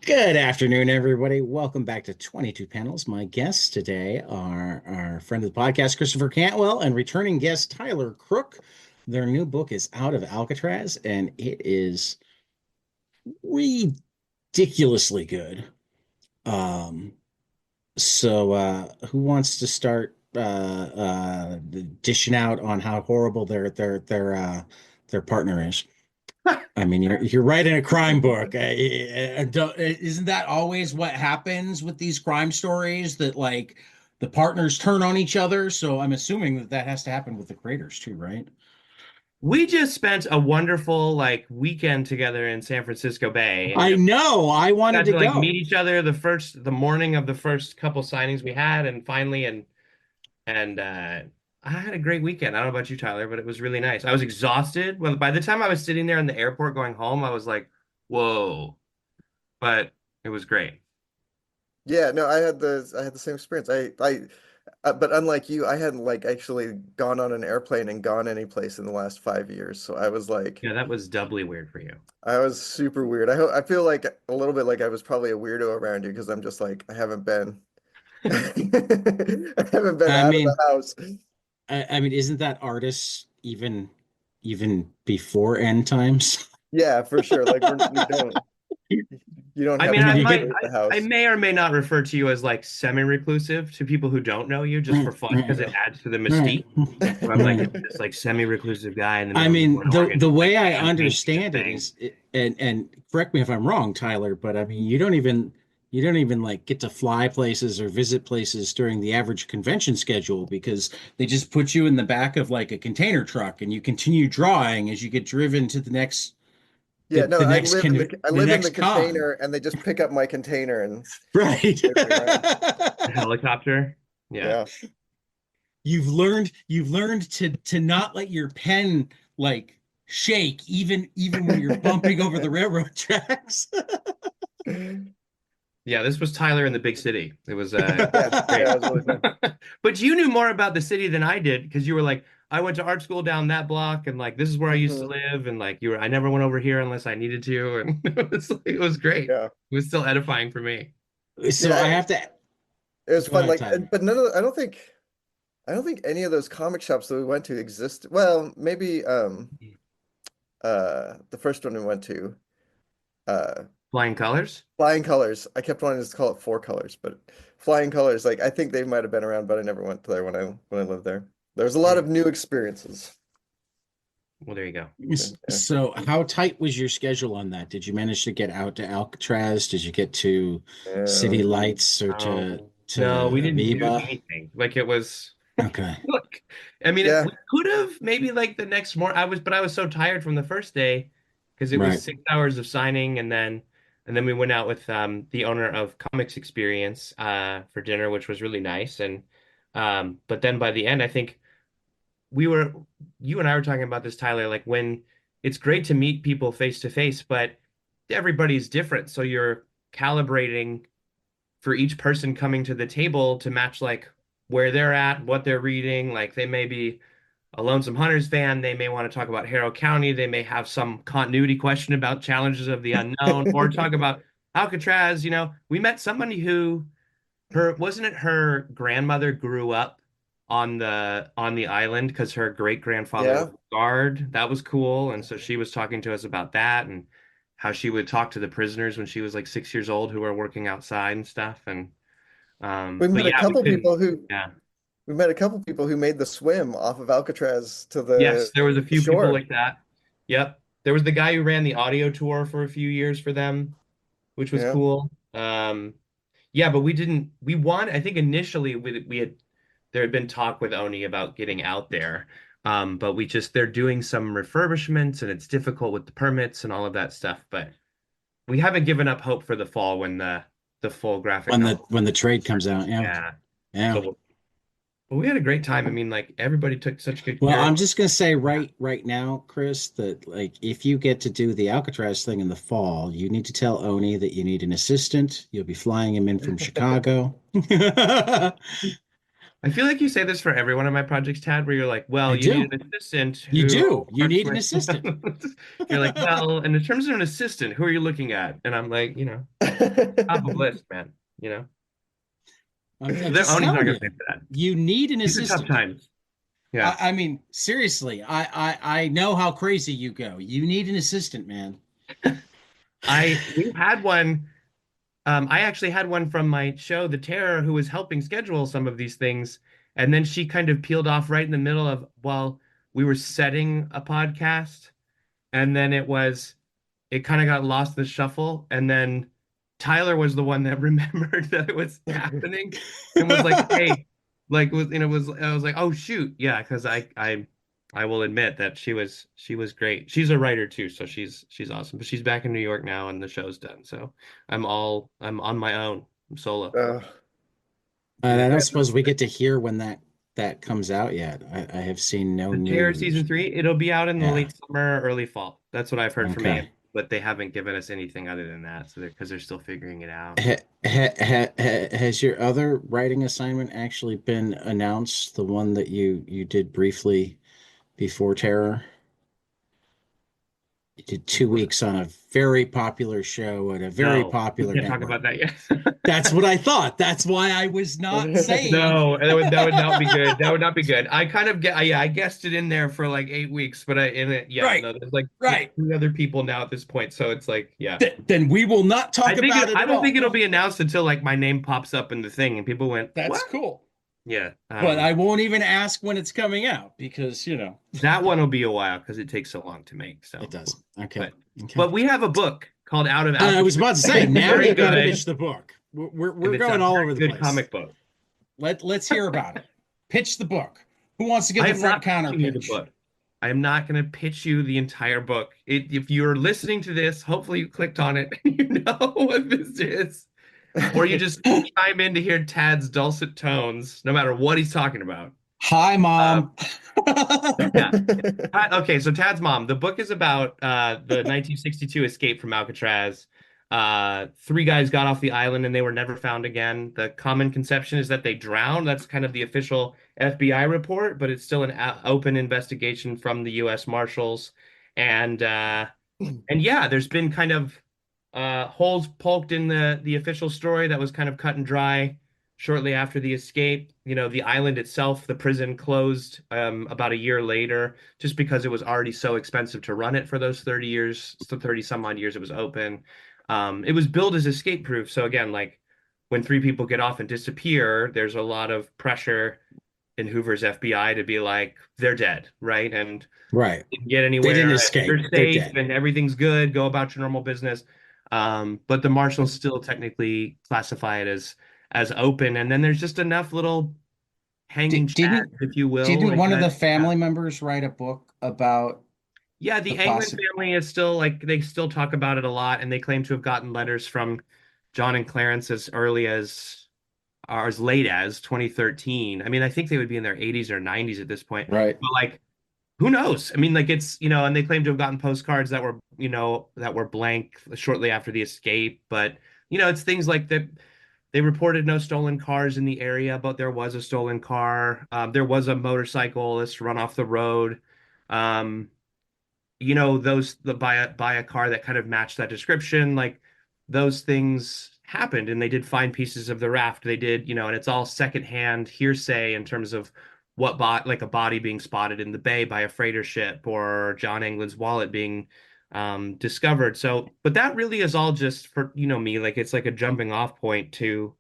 Good afternoon, everybody. Welcome back to 22 Panels. My guests today are our friend of the podcast, Christopher Cantwell, and returning guest, Tyler Crook. Their new book is Out of Alcatraz, and it is ridiculously good. Um, who wants to start dishing out on how horrible their partner is? I mean, you're writing a crime book. Isn't that always what happens with these crime stories? That like the partners turn on each other. So I'm assuming that that has to happen with the creators too, right? We just spent a wonderful weekend together in San Francisco Bay and I know. I wanted got to to meet go. each other the morning of the first couple signings we had and finally and I had a great weekend. I don't know about you, Tyler, but it was really nice. I was exhausted. Well, by the time I was sitting there in the airport going home, I was like, whoa, but it was great. Yeah, no, I had the same experience. But unlike you, I hadn't like actually gone on an airplane and gone any place in the last 5 years. So I was like, Yeah, that was doubly weird for you. I was super weird. I feel like a little bit like I was probably a weirdo around you because I'm just like I haven't been, I haven't been I out of the mean, house. I mean, isn't that artists even before end times? Yeah, for sure. Like you don't I have mean, I time mean, to you get leave the I house. may or may not refer to you as like semi-reclusive to people who don't know you just right, for fun because it right, adds to the right, mystique. So I'm like right. this like semi-reclusive guy in the I middle of mean, Newport, the Oregon, the just like way I hand painting and understand it thing. is, and correct me if I'm wrong, Tyler, but I mean, you don't even like get to fly places or visit places during the average convention schedule because they just put you in the back of like a container truck and you continue drawing as you get driven to the next the, Yeah, no, the next con I the live in the next con. container and they just pick up my container and Right. wave me around. The helicopter. Yeah. Yeah. You've learned to not let your pen like shake even when you're bumping over the railroad tracks. Yeah, this was Tyler in the big city. It Yeah, was yeah, great. it was really fun. But you knew more about the city than I did because you were like, I went to art school down that block and like this is where I used to Hmm. live and like you were I never went over here unless I needed to and it was great. Yeah, It was still edifying for me. So yeah, I have to it was go fun. ahead, Like, Tyler. but I don't think any of those comic shops that we went to exist. Well, maybe the first one we went to, uh, Flying colors? Flying Colors. I kept wanting to call it Four Colors, but Flying Colors. Like, I think they might have been around, but I never went there when I lived there. There was a lot of Mm. new experiences. Well, there you go. Yeah. So how tight was your schedule on that? Did you manage to get out to Alcatraz? Did you get to City Yeah. Lights or to Oh, no, we to didn't do Amoeba? anything. Like it was Okay. look. I mean, Yeah. we could have maybe like the next morning. But I was so tired from the first day because it was Right. 6 hours of signing, and then we went out with the owner of Comics Experience for dinner, which was really nice. And but then by the end, I think we were you and I were talking about this, Tyler. Like when it's great to meet people face to face, but everybody's different, so you're calibrating for each person coming to the table to match like where they're at, what they're reading. Like they may be a Lonesome Hunters fan, they may want to talk about Harrow County, they may have some continuity question about Challenges of the Unknown, or talk about Alcatraz. We met somebody who her wasn't it her grandmother grew up on the island because her great grandfather was Yeah. a guard. That was cool, and so she was talking to us about that and how she would talk to the prisoners when she was like 6 years old who were working outside and stuff. And We but met a yeah, we couple couldn't. people who Yeah. we met a couple people who made the swim off of Alcatraz to Yes, there was a the few people shore. like that. Yep. There was the guy who ran the audio tour for a few years for them, which was Yeah. cool. Yeah, but we didn't. We wanted. I think initially there had been talk with Oni about getting out there, but they're doing some refurbishments and it's difficult with the permits and all of that stuff. But we haven't given up hope for the fall when the full graphic novel. When the trade comes out. Yeah. Yeah. Yeah. So but we had a great time. I mean, like everybody took such good Well, care of I'm us. just gonna say Yeah. right now, Chris, that like if you get to do the Alcatraz thing in the fall, you need to tell Oni that you need an assistant. You'll be flying him in from Chicago. I I feel like you say this for every one of my projects, Tad, where you're like, well, you need do. an assistant You who do. You works need an with. assistant. You're like, well, and in terms of an assistant, who are you looking at? And I'm like, Top of list, man. You know, I'm they're just oh, he's not telling gonna you, pay for that. you need an These are tough assistant. times. Yeah. I mean, seriously, I know how crazy you go. You need an assistant, man. We had one. I actually had one from my show, The Terror, who was helping schedule some of these things. And then she kind of peeled off right in the middle of, while we were setting a podcast. And then it kind of got lost in the shuffle. And then Tyler was the one that remembered that it was happening and was like, hey, like was, and it was, I was like, oh shoot. Yeah. Cause I will admit that she was great. She's a writer too. So she's awesome, but she's back in New York now and the show's done. So I'm on my own. I'm solo. Uh, I yeah, don't suppose we get to hear when that comes out yet. I have seen no The Terror news. season 3, it'll be out in the Yeah. late summer, early fall. That's what I've heard from AM, Okay. but they haven't given us anything other than that. So because they're still figuring it out. Has your other writing assignment actually been announced? The one that you did briefly before Terror? You did 2 weeks on a very popular show at a very No, we popular can't talk about network. that yet. That's what I thought. That's why I was not saying. No, that would not be good. That would not be good. I kind of get yeah, I guessed it in there for like 8 weeks, but I in it yeah, Right, no, there's like right. three other people now at this point, so it's like yeah. Then we will not talk about it I at don't think all. it'll be announced until like my name pops up in the thing and people went, That's "What?" cool. Yeah. But I won't even ask when it's coming out because, That one will be a while because it takes so long to make. it So, does. Okay. but Okay. but we have a book called Out of I was Alcatraz. about to say, now Very you got to good, pitch the book. and We're it's a going all very over the good place. comic book. Let's hear about it. Pitch the book. Who wants to give I the am front not counter pitching you the pitch? book. I am not going to pitch you the entire book. If you're listening to this, hopefully you clicked on it and you know what this is, or you just chime in to hear Tad's dulcet tones, no matter what he's talking about. Hi, Uh, Mom. yeah. Okay, so Tad's mom. The book is about the 1962 escape from Alcatraz. Three guys got off the island and they were never found again. The common conception is that they drowned. That's kind of the official FBI report, but it's still an open investigation from the U.S. Marshals. And and yeah, there's been kind of holes poked in the official story that was kind of cut and dry shortly after the escape. You know, the island itself, the prison closed about a year later, just because it was already so expensive to run it for those 30 years, so 30 some odd years it was open. It was billed as escape proof. So again, like when three people get off and disappear, there's a lot of pressure in Hoover's FBI to be like, they're dead, right? And Right. didn't get They didn't anywhere. escape. You're They're safe dead. and everything's good. Go about your normal business. But the marshals still technically classify it as open. And then there's just enough little hanging Didn't chads, if you will, didn't like one of that. the Yeah, family members write a book about yeah. the The Anglin possible? family is still like they still talk about it a lot, and they claim to have gotten letters from John and Clarence as early as or as late as 2013. I mean, I think they would be in their 80s or 90s at this point. Right. But like who knows? I mean, like it's, and they claim to have gotten postcards that were blank shortly after the escape. But, it's things like that. They reported no stolen cars in the area, but there was a stolen car. There was a motorcyclist run off the road. Um, buy a car that kind of matched that description, like those things happened and they did find pieces of the raft. They did, and it's all secondhand hearsay in terms of what bought like a body being spotted in the bay by a freighter ship or John England's wallet being discovered. So, but that really is all just for, me, like it's like a jumping off point to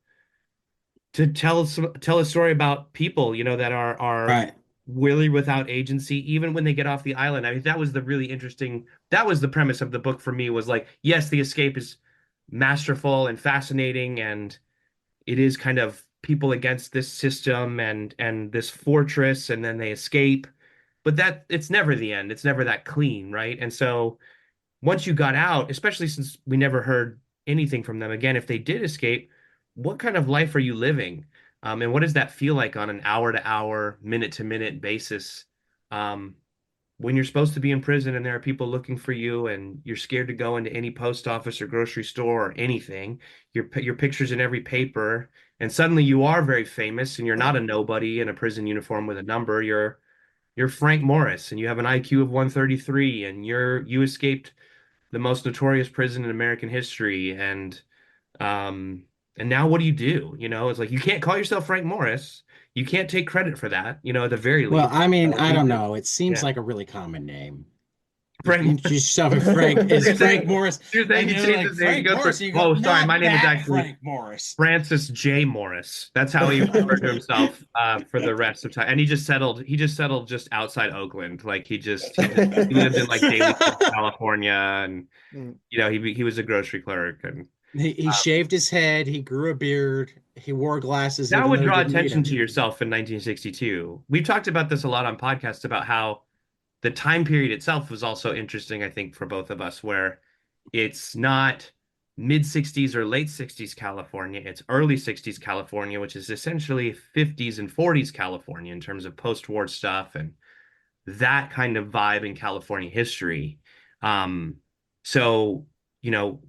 tell a story about people, that are Right. really without agency, even when they get off the island. I mean, that was the really interesting. That was the premise of the book for me. Was like, yes, the escape is masterful and fascinating, and it is kind of people against this system and this fortress, and then they escape. But that it's never the end. It's never that clean, right? And so once you got out, especially since we never heard anything from them again, if they did escape, what kind of life are you living? And what does that feel like on an hour to hour, minute to minute basis? Um, when you're supposed to be in prison and there are people looking for you and you're scared to go into any post office or grocery store or anything, your picture's in every paper, and suddenly you are very famous and you're not a nobody in a prison uniform with a number. You're Frank Morris and you have an IQ of 133 and you escaped the most notorious prison in American history, and Um, and now what do you do? You know, it's like you can't call yourself Frank Morris. You can't take credit for that, you know, at the very Well, least. I mean, So I we don't just, know. It seems yeah, like a really common name. You Frank. introduce yourself as Frank as You're Frank saying Morris, you're saying and he you're changed like his name. He Frank goes Morris, for, and you go, oh, sorry, not my name is that actually Frank Morris. Francis J. Morris. That's how he referred to himself for the rest of time. And he just settled just outside Oakland. Like he lived in like Daly City, California, and you know he was a grocery clerk, and He shaved his head. He grew a beard. He wore glasses, that even would though he draw didn't need attention to them. yourself in 1962. We've talked about this a lot on podcasts about how the time period itself was also interesting, I think, for both of us, where it's not mid 60s or late 60s California, it's early 60s California, which is essentially 50s and 40s California in terms of post-war stuff and that kind of vibe in California history. Um, so, you know,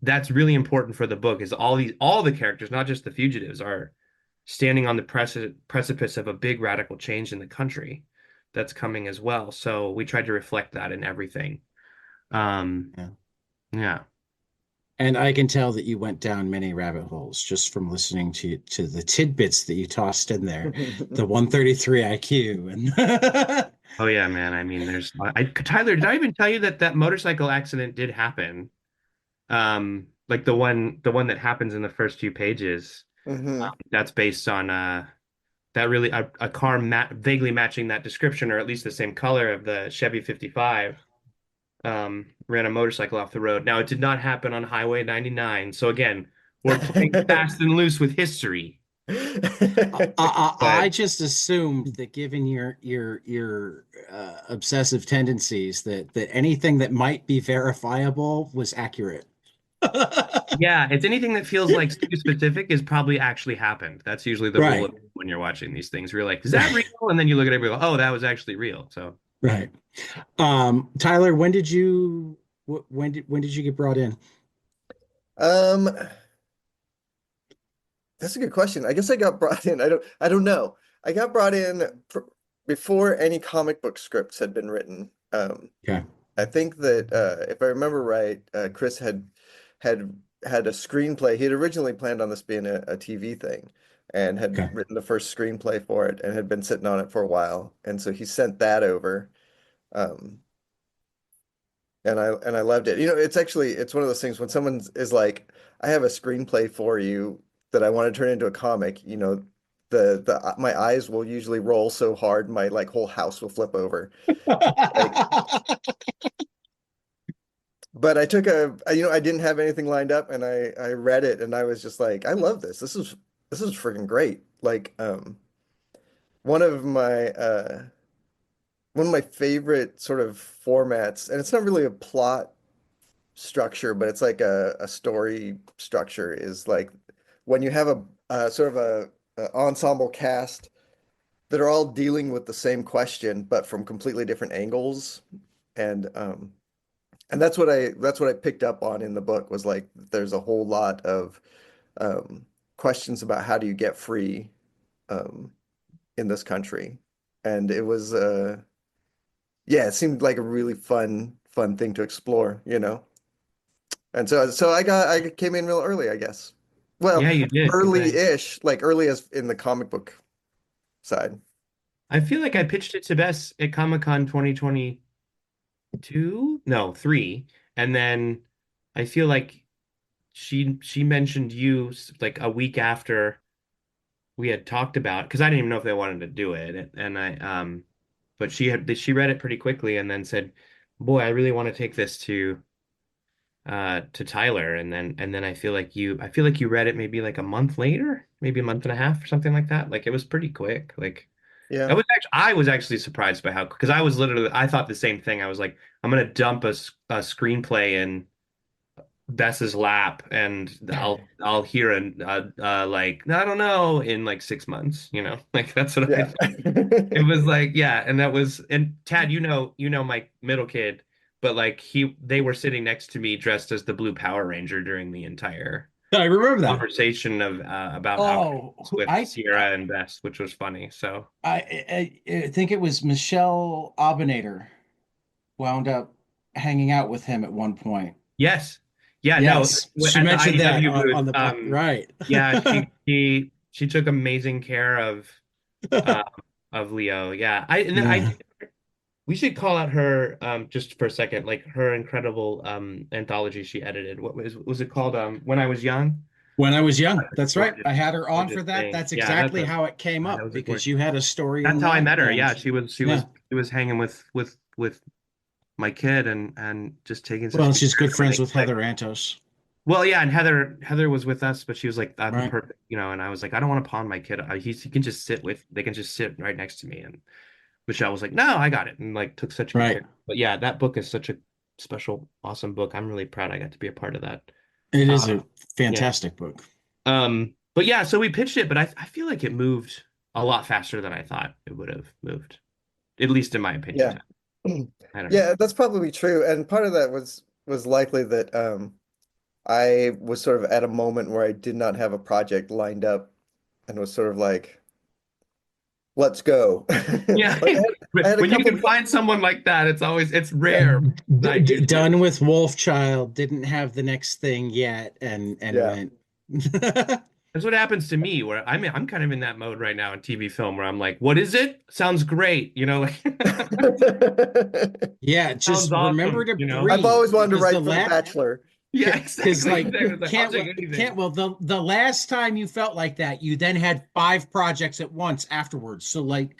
that's really important for the book is all the characters, not just the fugitives, are standing on the precipice of a big radical change in the country that's coming as well. So we tried to reflect that in everything. Um, Yeah. yeah. And I can tell that you went down many rabbit holes just from listening to the tidbits that you tossed in there. The 133 IQ and Oh yeah, man. I mean, Tyler, did I even tell you that that motorcycle accident did happen? Like the one that happens in the first few pages. Hmm. That's based on that really a car vaguely matching that description, or at least the same color of the Chevy 55. Ran a motorcycle off the road. Now, it did not happen on Highway 99. So again, we're playing fast and loose with history. I But just assumed that given your obsessive tendencies that anything that might be verifiable was accurate. yeah, it's anything that feels like too specific is probably actually happened. That's usually the rule of Right. when you're watching these things. You're like, is that real? And then you look at it and go, oh, that was actually real. So Right. Tyler, when did you get brought in? Um, that's a good question. I guess I got brought in. I don't know. I got brought in before any comic book scripts had been written. Okay. I think that if I remember right, Chris had had a screenplay. He had originally planned on this being a TV thing and had Okay. written the first screenplay for it and had been sitting on it for a while. And so he sent that over. Um, and I loved it. You know, it's one of those things when someone is like, I have a screenplay for you that I want to turn into a comic, you know, the my eyes will usually roll so hard my like whole house will flip over. Like, but I took you know, I didn't have anything lined up and I read it and I was just like, I love this. This is freaking great. Like one of my uh one of my favorite sort of formats, and it's not really a plot structure, but it's like a story structure is like when you have a sort of a ensemble cast that are all dealing with the same question, but from completely different angles. And and that's what I picked up on in the book was like there's a whole lot of um, questions about how do you get free um, in this country. And it was yeah, it seemed like a really fun thing to explore, you know. And so I came in real early, I guess. Well, yeah, you did because early-ish, like early as in the comic book side. I feel like I pitched it to Bess at Comic-Con 2022, no, three, and then I feel like she mentioned you like a week after we had talked about because I didn't even know if they wanted to do it, and I but she read it pretty quickly and then said, "Boy, I really want to take this to Tyler," and then I feel like you read it maybe like a month later, maybe a month and a half or something like that. Like it was pretty quick. Like Yeah. I was actually surprised by how because I thought the same thing. I was like, I'm gonna dump a screenplay in Bess's lap and I'll hear like I don't know in like 6 months, like that's what I Yeah. thought. It was like yeah, and that was and Tad, you know my middle kid, but like they were sitting next to me dressed as the Blue Power Ranger during the entire I remember that. conversation of about Oh, Alcatraz with Sierra and Bess, which was funny. So I think it was Michelle Abinader wound up hanging out with him at one point. yes, Yeah, no, Yes, she at the mentioned that IDW booth, on the right. yeah, she took amazing care uh of Leo. Yeah. Yeah. We should call out her just for a second, like her incredible anthology she edited. What was it called? When I Was Young? When I was young, that's right. Gorgeous, I had her on gorgeous for that. thing. That's Yeah, that's exactly a how it came that up was a because gorgeous. you had a story in That's how I that, met her. and Yeah, yeah. she was hanging with my kid and just taking such Well, good she's care good of him. And friends they, with Heather Antos, well, yeah, and Heather was with us, but she was like, I'm right? perfect, you know, and I was like, I don't want to pawn my kid. He can just they can just sit right next to me. And Michelle was like, no, I got it. And like took such good Right. care. But yeah, that book is such a special, awesome book. I'm really proud I got to be a part of that. It is Uh, a yeah. fantastic book. But yeah, so we pitched it, but I feel like it moved a lot faster than I thought it would have moved, at least in my opinion. Yeah. I don't know. Yeah, that's probably true. And part of that was likely that I was sort of at a moment where I did not have a project lined up and was sort of like, let's go. Yeah, Like I had a when you couple can find someone like that, it's yeah, rare. Not usually. Done with Wolfchild, didn't have the next thing yet, and yeah. went. That's what happens to me, where I'm kind of in that mode right now in TV film where I'm like, what is it? Sounds great, you know, like Yeah, it sounds just remember awesome, to you know? I've breathe always wanted to because the write for The last Bachelor. Yeah, because exactly. like Exactly. It's like, I'll take anything. Cantwell, the last time you felt like that, you then had five projects at once afterwards. So like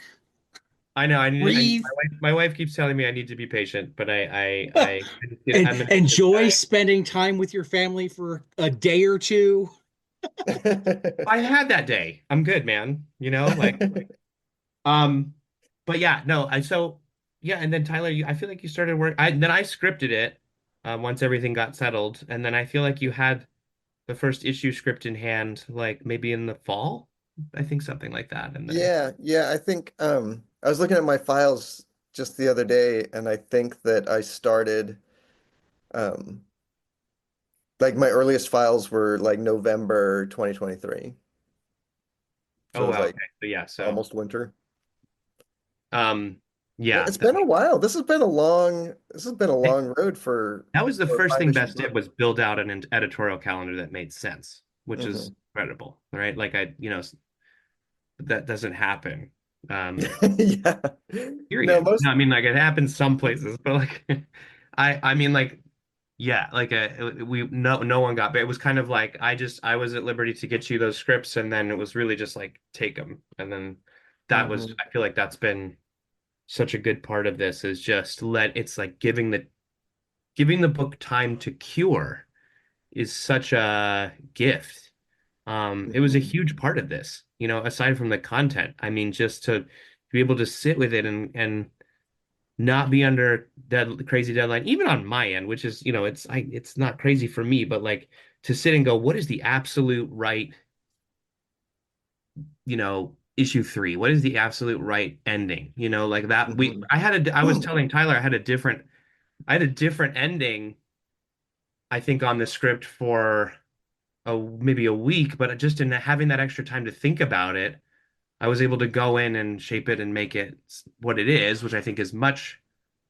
I know. breathe My wife keeps telling me I need to be patient, but and I'm an anxious enjoy guy. spending time with your family for a day or two. I had that day. I'm good, man. You know, like, um, but yeah, no, yeah, and then Tyler, I feel like you started work. Then I scripted it, once everything got settled, and then I feel like you had the first issue script in hand, like maybe in the fall, I think something like that. And then, Yeah, yeah, I think I was looking at my files just the other day and I think that I started um like my earliest files were like November 2023. So oh it was wow, like okay, so yeah, almost winter. um, Yeah, yeah, it's been a while. This has been a long road that was the for a first five thing issue Best did book. was build out an editorial calendar that made sense, which is Hmm. incredible, right? Like that doesn't happen. Um, Yeah. No, period. most No, I mean like it happens some places, but like I mean like yeah, like we no one got, but it was kind of like I was at liberty to get you those scripts, and then it was really just like take them, and then Mhm. I feel like that's been such a good part of this is just it's like giving the book time to cure is such a gift. It was a Mhm. huge part of this, you know, aside from the content. I mean, just to be able to sit with it and not be under that crazy deadline, even on my end, which is, you know, it's not crazy for me, but like to sit and go, what is the absolute right, you know, issue three? What is the absolute right ending? You know, like that Mhm. I was telling Tyler I had a different ending, I think, on the script for maybe a week, but just in having that extra time to think about it, I was able to go in and shape it and make it what it is, which I think is much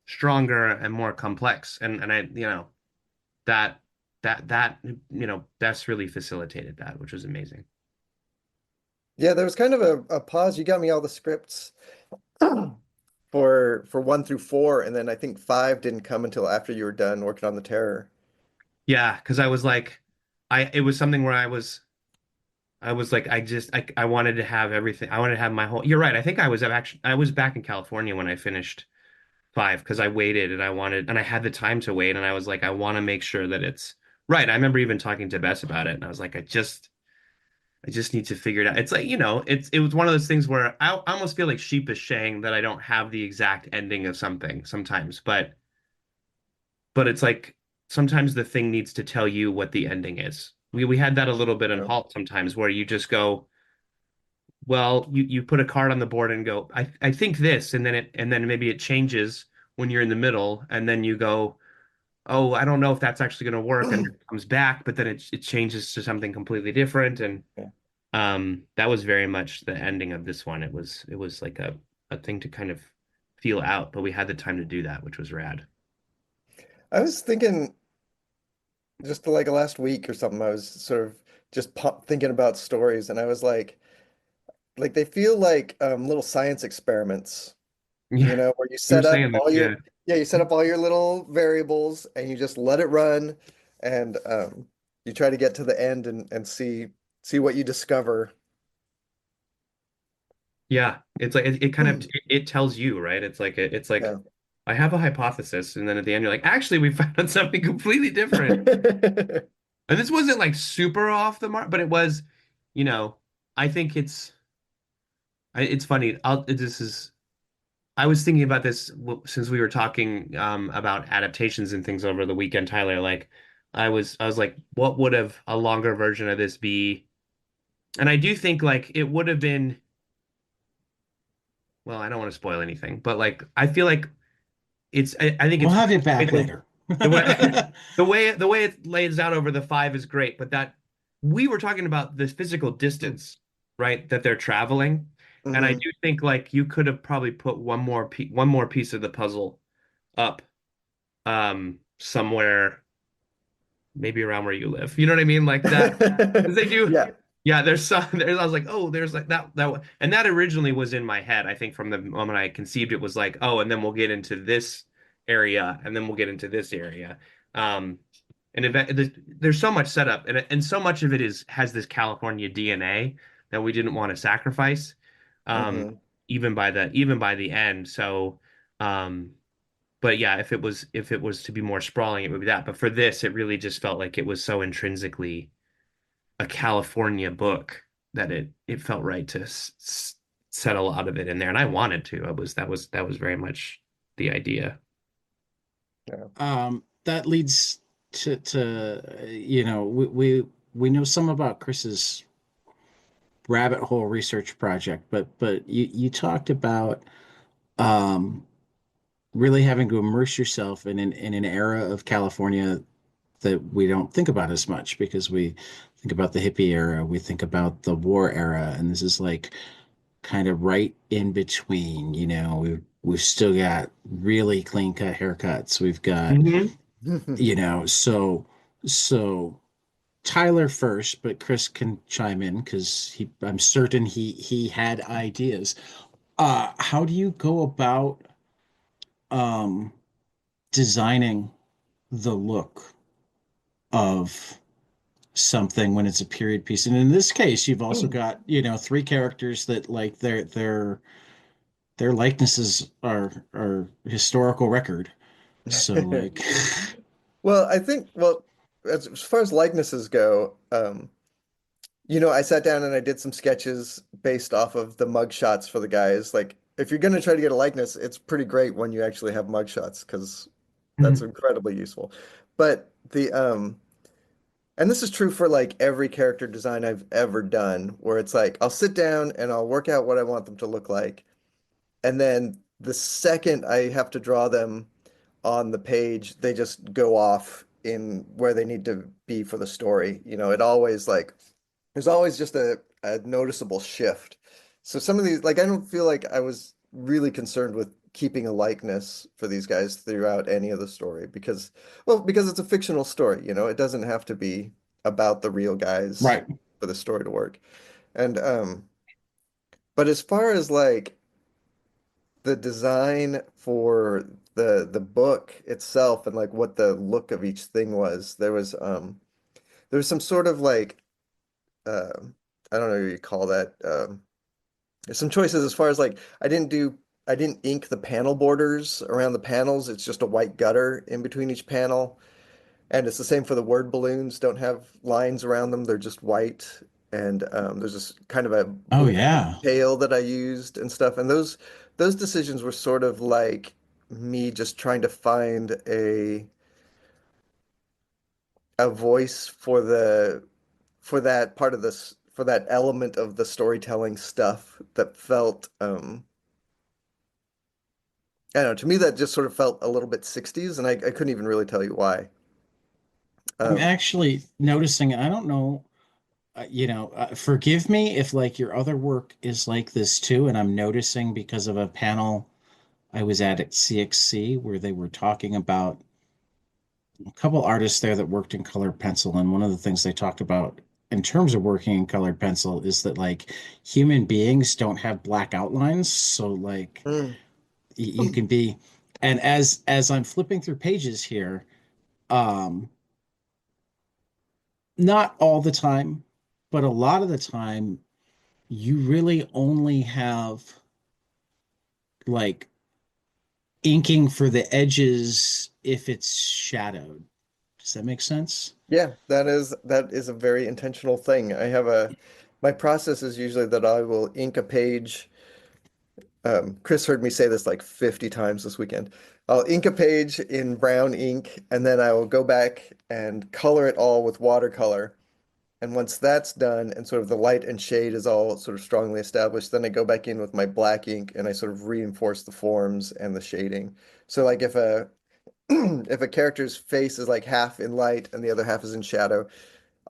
stronger and more complex. And I, you know, that that you know, that's really facilitated that, which was amazing. Yeah, there was kind of a pause. You got me all the scripts for one through four, and then I think five didn't come until after you were done working on the Terror. Yeah, because I was like, it was something where I was like, I wanted to have everything. I wanted to have my whole. You're right. I think I was back in California when I finished five because I waited and and I had the time to wait, and I was like, I want to make sure that it's right. I remember even talking to Bess about it, and I was like, I just need to figure it out. It's like, you know, it was one of those things where I almost feel like sheepish saying that I don't have the exact ending of something sometimes, but it's like sometimes the thing needs to tell you what the ending is. We had that a little bit in So, Halt sometimes where you just go, well, you put a card on the board and go, I think this, and then maybe it changes when you're in the middle, and then you go, oh, I don't know if that's actually going to work, and it comes back, but then it changes to something completely different, and yeah. that was very much the ending of this one. It was like a thing to kind of feel out, but we had the time to do that, which was rad. I was thinking just like last week or something, I was sort of just thinking about stories, and I was like they feel like little science experiments, Yeah, where you you were set up saying this, all yeah. your yeah, you set up all your little variables and you just let it run, and you try to get to the end and see what you discover. Yeah, it's like it kind of Hmm. it tells you, right? It's like Yeah. I have a hypothesis, and then at the end you're like, actually, we found out something completely different. And this wasn't like super off the mark, but it was, you know, I think it's funny. I was thinking about this since we were talking about adaptations and things over the weekend, Tyler. Like, I was like, what would have a longer version of this be? And I do think like it would have been. Well, I don't want to spoil anything, but like I feel like I think We'll it's have you great back that later. the way the way it lays out over the five is great, but that we were talking about the physical distance, right? That they're traveling, and I Hmm. do think like you could have probably put one more piece of the puzzle up somewhere maybe around where you live. You know what I mean? Like that because they do. Yeah. Yeah, there's some. There's. I was like, oh, there's like and that originally was in my head. I think from the moment I conceived it was like, oh, and then we'll get into this area, and then we'll get into this area. Um, and there's so much setup, and so much of it has this California DNA that we didn't want to sacrifice, um, Hmm. even by the end. So, but yeah, if it was to be more sprawling, it would be that. But for this, it really just felt like it was so intrinsically a California book that it felt right to set a lot of it in there, and I wanted to. I was that was very much the idea. Yeah. That leads to we know some about Chris's rabbit hole research project, but you talked about um, really having to immerse yourself in an era of California that we don't think about as much because we think about the hippie era, we think about the war era, and this is like kind of right in between. We've still got really clean cut haircuts. We've got, Hmm. so Tyler first, but Chris can chime in because I'm certain he had ideas. How do you go about um designing the look of something when it's a period piece? And in this case, you've also got, three characters that like their likenesses are historical record. So like Well, well, as far as likenesses go, I sat down and I did some sketches based off of the mug shots for the guys. Like, if you're going to try to get a likeness, it's pretty great when you actually have mug shots because that's incredibly useful. But and this is true for like every character design I've ever done, where it's like I'll sit down and I'll work out what I want them to look like. And then the second I have to draw them on the page, they just go off in where they need to be for the story. It always like there's always just a noticeable shift. So some of these, like, I don't feel like I was really concerned with keeping a likeness for these guys throughout any of the story because it's a fictional story, it doesn't have to be about the real guys right. for the story to work. And but as far as like the design for the book itself and like what the look of each thing was, there was some sort of like uh, I don't know what you call that. There's some choices as far as like I didn't ink the panel borders around the panels. It's just a white gutter in between each panel. And it's the same for the word balloons, don't have lines around them. They're just white. And there's this kind of a Oh blue yeah. tail that I used and stuff. And those decisions were sort of like me just trying to find a voice for that part of this for that element of the storytelling stuff that felt I don't know, to me that just sort of felt a little bit 60s and I couldn't even really tell you why. I'm Um actually noticing, I don't know, forgive me if like your other work is like this too, and I'm noticing because of a panel I was at CXC where they were talking about a couple artists there that worked in colored pencil, and one of the things they talked about in terms of working in colored pencil is that like human beings don't have black outlines, so like Mm. you can be, and as I'm flipping through pages here, um, not all the time, but a lot of the time, you really only have like inking for the edges if it's shadowed. Does that make sense? Yeah, that is a very intentional thing. My process is usually that I will ink a page. Chris heard me say this like 50 times this weekend. I'll ink a page in brown ink, and then I will go back and color it all with watercolor. And once that's done and sort of the light and shade is all sort of strongly established, then I go back in with my black ink and I sort of reinforce the forms and the shading. So like if a if a character's face is like half in light and the other half is in shadow,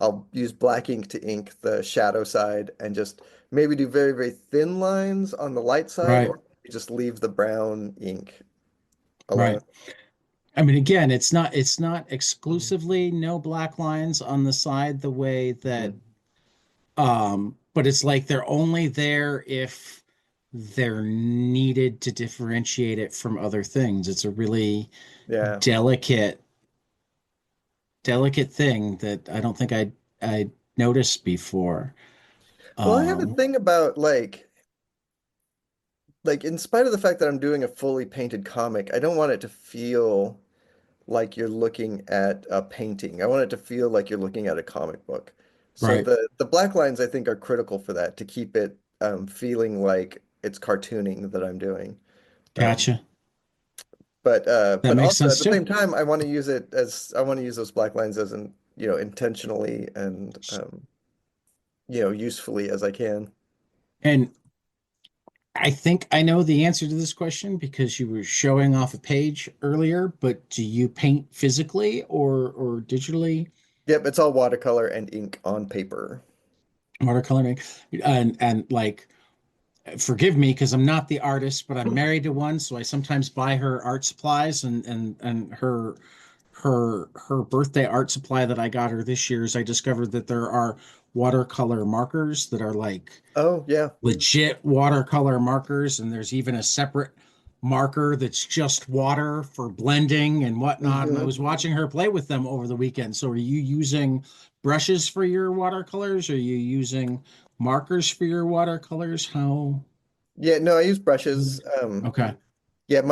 I'll use black ink to ink the shadow side and just maybe do very, very thin lines on the light side, Right, or just leave the brown ink alone. right. I mean, again, it's not exclusively no black lines on the side the way that Mhm. but it's like they're only there if they're needed to differentiate it from other things. It's a really Yeah. delicate delicate thing that I don't think I noticed before. Well, I have a Um, thing about like in spite of the fact that I'm doing a fully painted comic, I don't want it to feel like you're looking at a painting. I want it to feel like you're looking at a comic book. So right. the black lines I think are critical for that to keep it feeling like it's cartooning that I'm doing. Um, Gotcha. That but makes also at sense the too. same time, I want to use those black lines as in, intentionally and usefully as I can. And I think I know the answer to this question because you were showing off a page earlier, but do you paint physically or digitally? Yep, it's all watercolor and ink on paper. Watercoloring? And like forgive me because I'm not the artist, but I'm married to one, so I sometimes buy her art supplies and her birthday art supply that I got her this year is I discovered that there are watercolor markers that are like Oh, yeah. legit watercolor markers, and there's even a separate marker that's just water for blending and whatnot. And I Hmm. was watching her play with them over the weekend. So, are you using brushes for your watercolors? Are you using markers for your watercolors? How? Yeah, no, I use brushes. Okay. Yeah,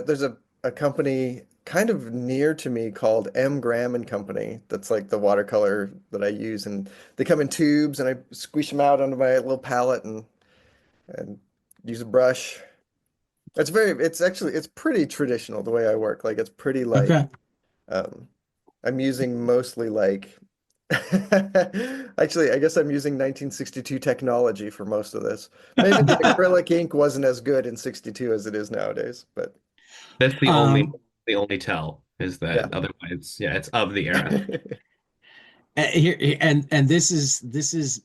there's a company kind of near to me called M. Graham and Company. That's like the watercolor that I use, and they come in tubes, and I squish them out onto my little palette and use a brush. It's pretty traditional the way I work. Like it's pretty like Okay. um I'm using mostly like actually I guess I'm using 1962 technology for most of this. Maybe the acrylic ink wasn't as good in 62 as it is nowadays, but That's Um, the only tell is yeah. that otherwise, yeah, it's of the era. here and this is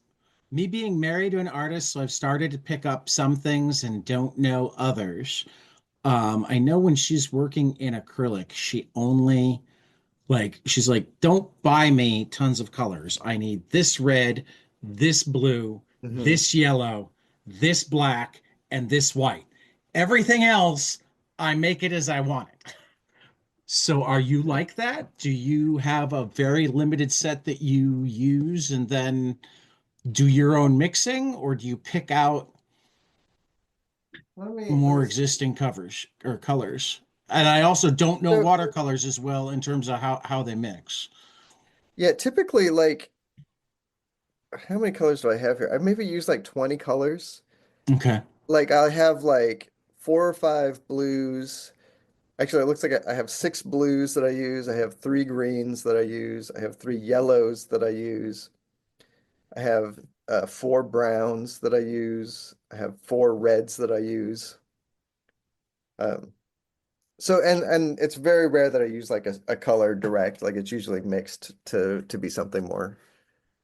me being married to an artist, so I've started to pick up some things and don't know others. I know when she's working in acrylic, she only like she's like, don't buy me tons of colors. I need this red, this blue, Hmm. this yellow, this black, and this white. Everything else, I make it as I want it. So are you like that? Do you have a very limited set that you use and then do your own mixing, or do you pick out Let more me see. existing covers or colors? And I also don't know So watercolors as well in terms of how they mix. yeah, typically like how many colors do I have here? I maybe use like 20 colors. Okay. Like I have like 4 or 5 blues. Actually, it looks like I have 6 blues that I use. I have 3 greens that I use. I have 3 yellows that I use. I have 4 browns that I use. I have 4 reds that I use. Um, so and it's very rare that I use like a color direct. Like it's usually mixed to be something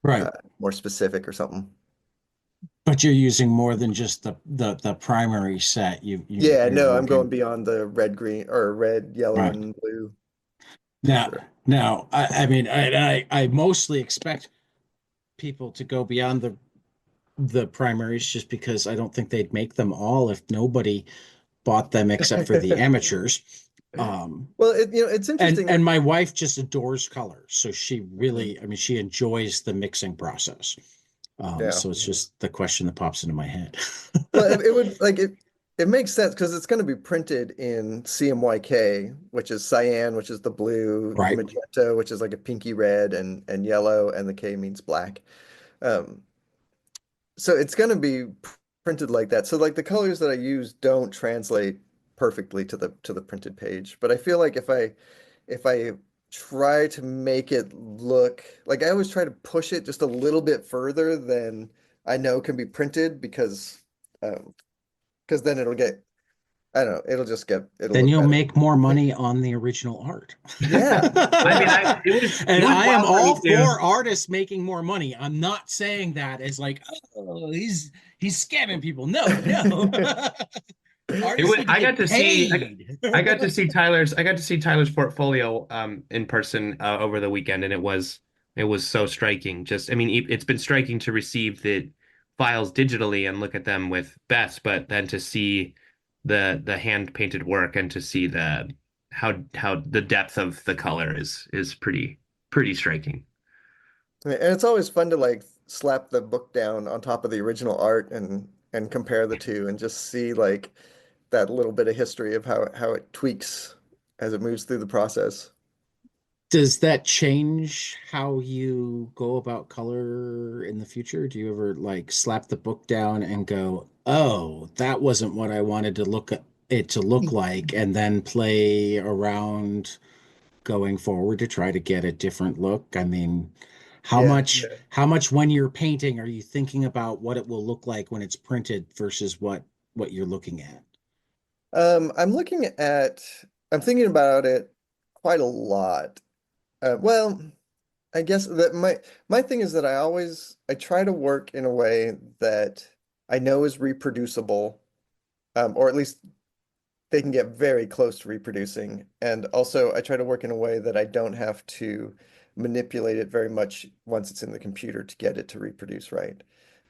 Right. uh, more specific or something. But you're using more than just the primary set. Yeah, You're no, I'm going working. beyond the red, green, or red, yellow, Right. and blue. Now, Sure. now, I mean, I mostly expect people to go beyond the primaries just because I don't think they'd make them all if nobody bought them except for the amateurs. Um, Well, it's and interesting. and my wife just adores color, so she Mhm. really, I mean, she enjoys the mixing process. Yeah. So it's just the question that pops into my head. Well, it would like it makes sense because it's going to be printed in CMYK, which is cyan, which is the blue, Right. magenta, which is like a pinky red, and yellow, and the K means black. Um, so it's going to be printed like that. So like the colors that I use don't translate perfectly to the printed page. But I feel like if I try to make it look like I always try to push it just a little bit further than I know can be printed um, because then it'll get I don't know, it'll Then look you'll better. make more money on the original art. Yeah. I mean, Yeah. it And was I am wild for me all too. for artists making more money. I'm not saying that as like, oh, he's scamming people. No, no. It Artists was, need to get paid. I got to see Tyler's portfolio in person over the weekend, and it was so striking. Just I mean, it's been striking to receive the files digitally and look at them with Bess, but then to see the hand painted work and to see the how the depth of the color is pretty striking. And it's always fun to like slap the book down on top of the original art and compare the two and just see like that little bit of history of how it tweaks as it moves through the process. Does that change how you go about color in the future? Do you ever like slap the book down and go, "Oh, that wasn't what I wanted it to look like," and then play around going forward to try to get a different look? I mean, Yeah. how much when you're painting are you thinking about what it will look like when it's printed versus what you're looking at? I'm looking at, I'm thinking about it quite a lot. Well, I guess that my thing is that I try to work in a way that I know is reproducible, or at least they can get very close to reproducing. And also, I try to work in a way that I don't have to manipulate it very much once it's in the computer to get it to reproduce right.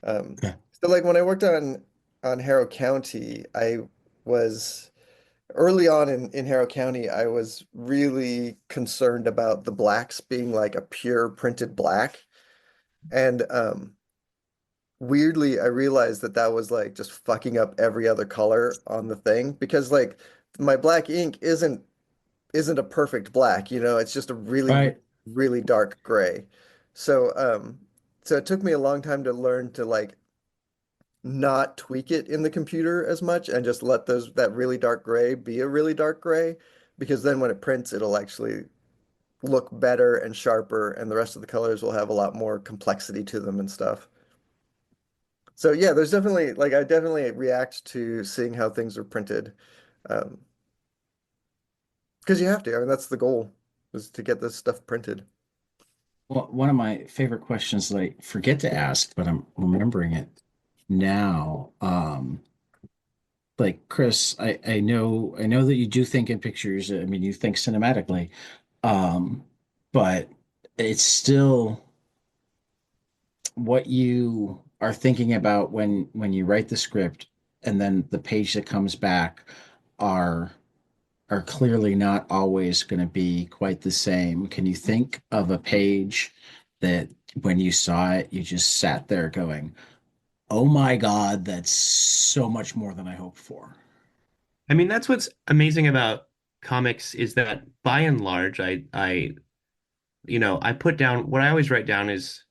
Um, Okay. so, like when I worked on Harrow County, I was early on in Harrow County, I was really concerned about the blacks being like a pure printed black. And weirdly, I realized that that was like just fucking up every other color on the thing because like my black ink isn't a perfect black, it's just a really, Right. really dark gray. So so it took me a long time to learn to like not tweak it in the computer as much and just let that really dark gray be a really dark gray because then when it prints it'll actually look better and sharper and the rest of the colors will have a lot more complexity to them and stuff. So yeah, there's definitely like I definitely react to seeing how things are printed. Um, because you have to. I mean, that's the goal is to get this stuff printed. Well, one of my favorite questions that I forget to ask, but I'm remembering it now. Like Chris, I know that you do think in pictures. I mean, you think cinematically, um, but it's still what you are thinking about when you write the script, and then the page that comes back are are clearly not always going to be quite the same. Can you think of a page that when you saw it, you just sat there going, "Oh my God, that's so much more than I hoped for." I mean, that's what's amazing about comics is that by and large, I put down what I always write down is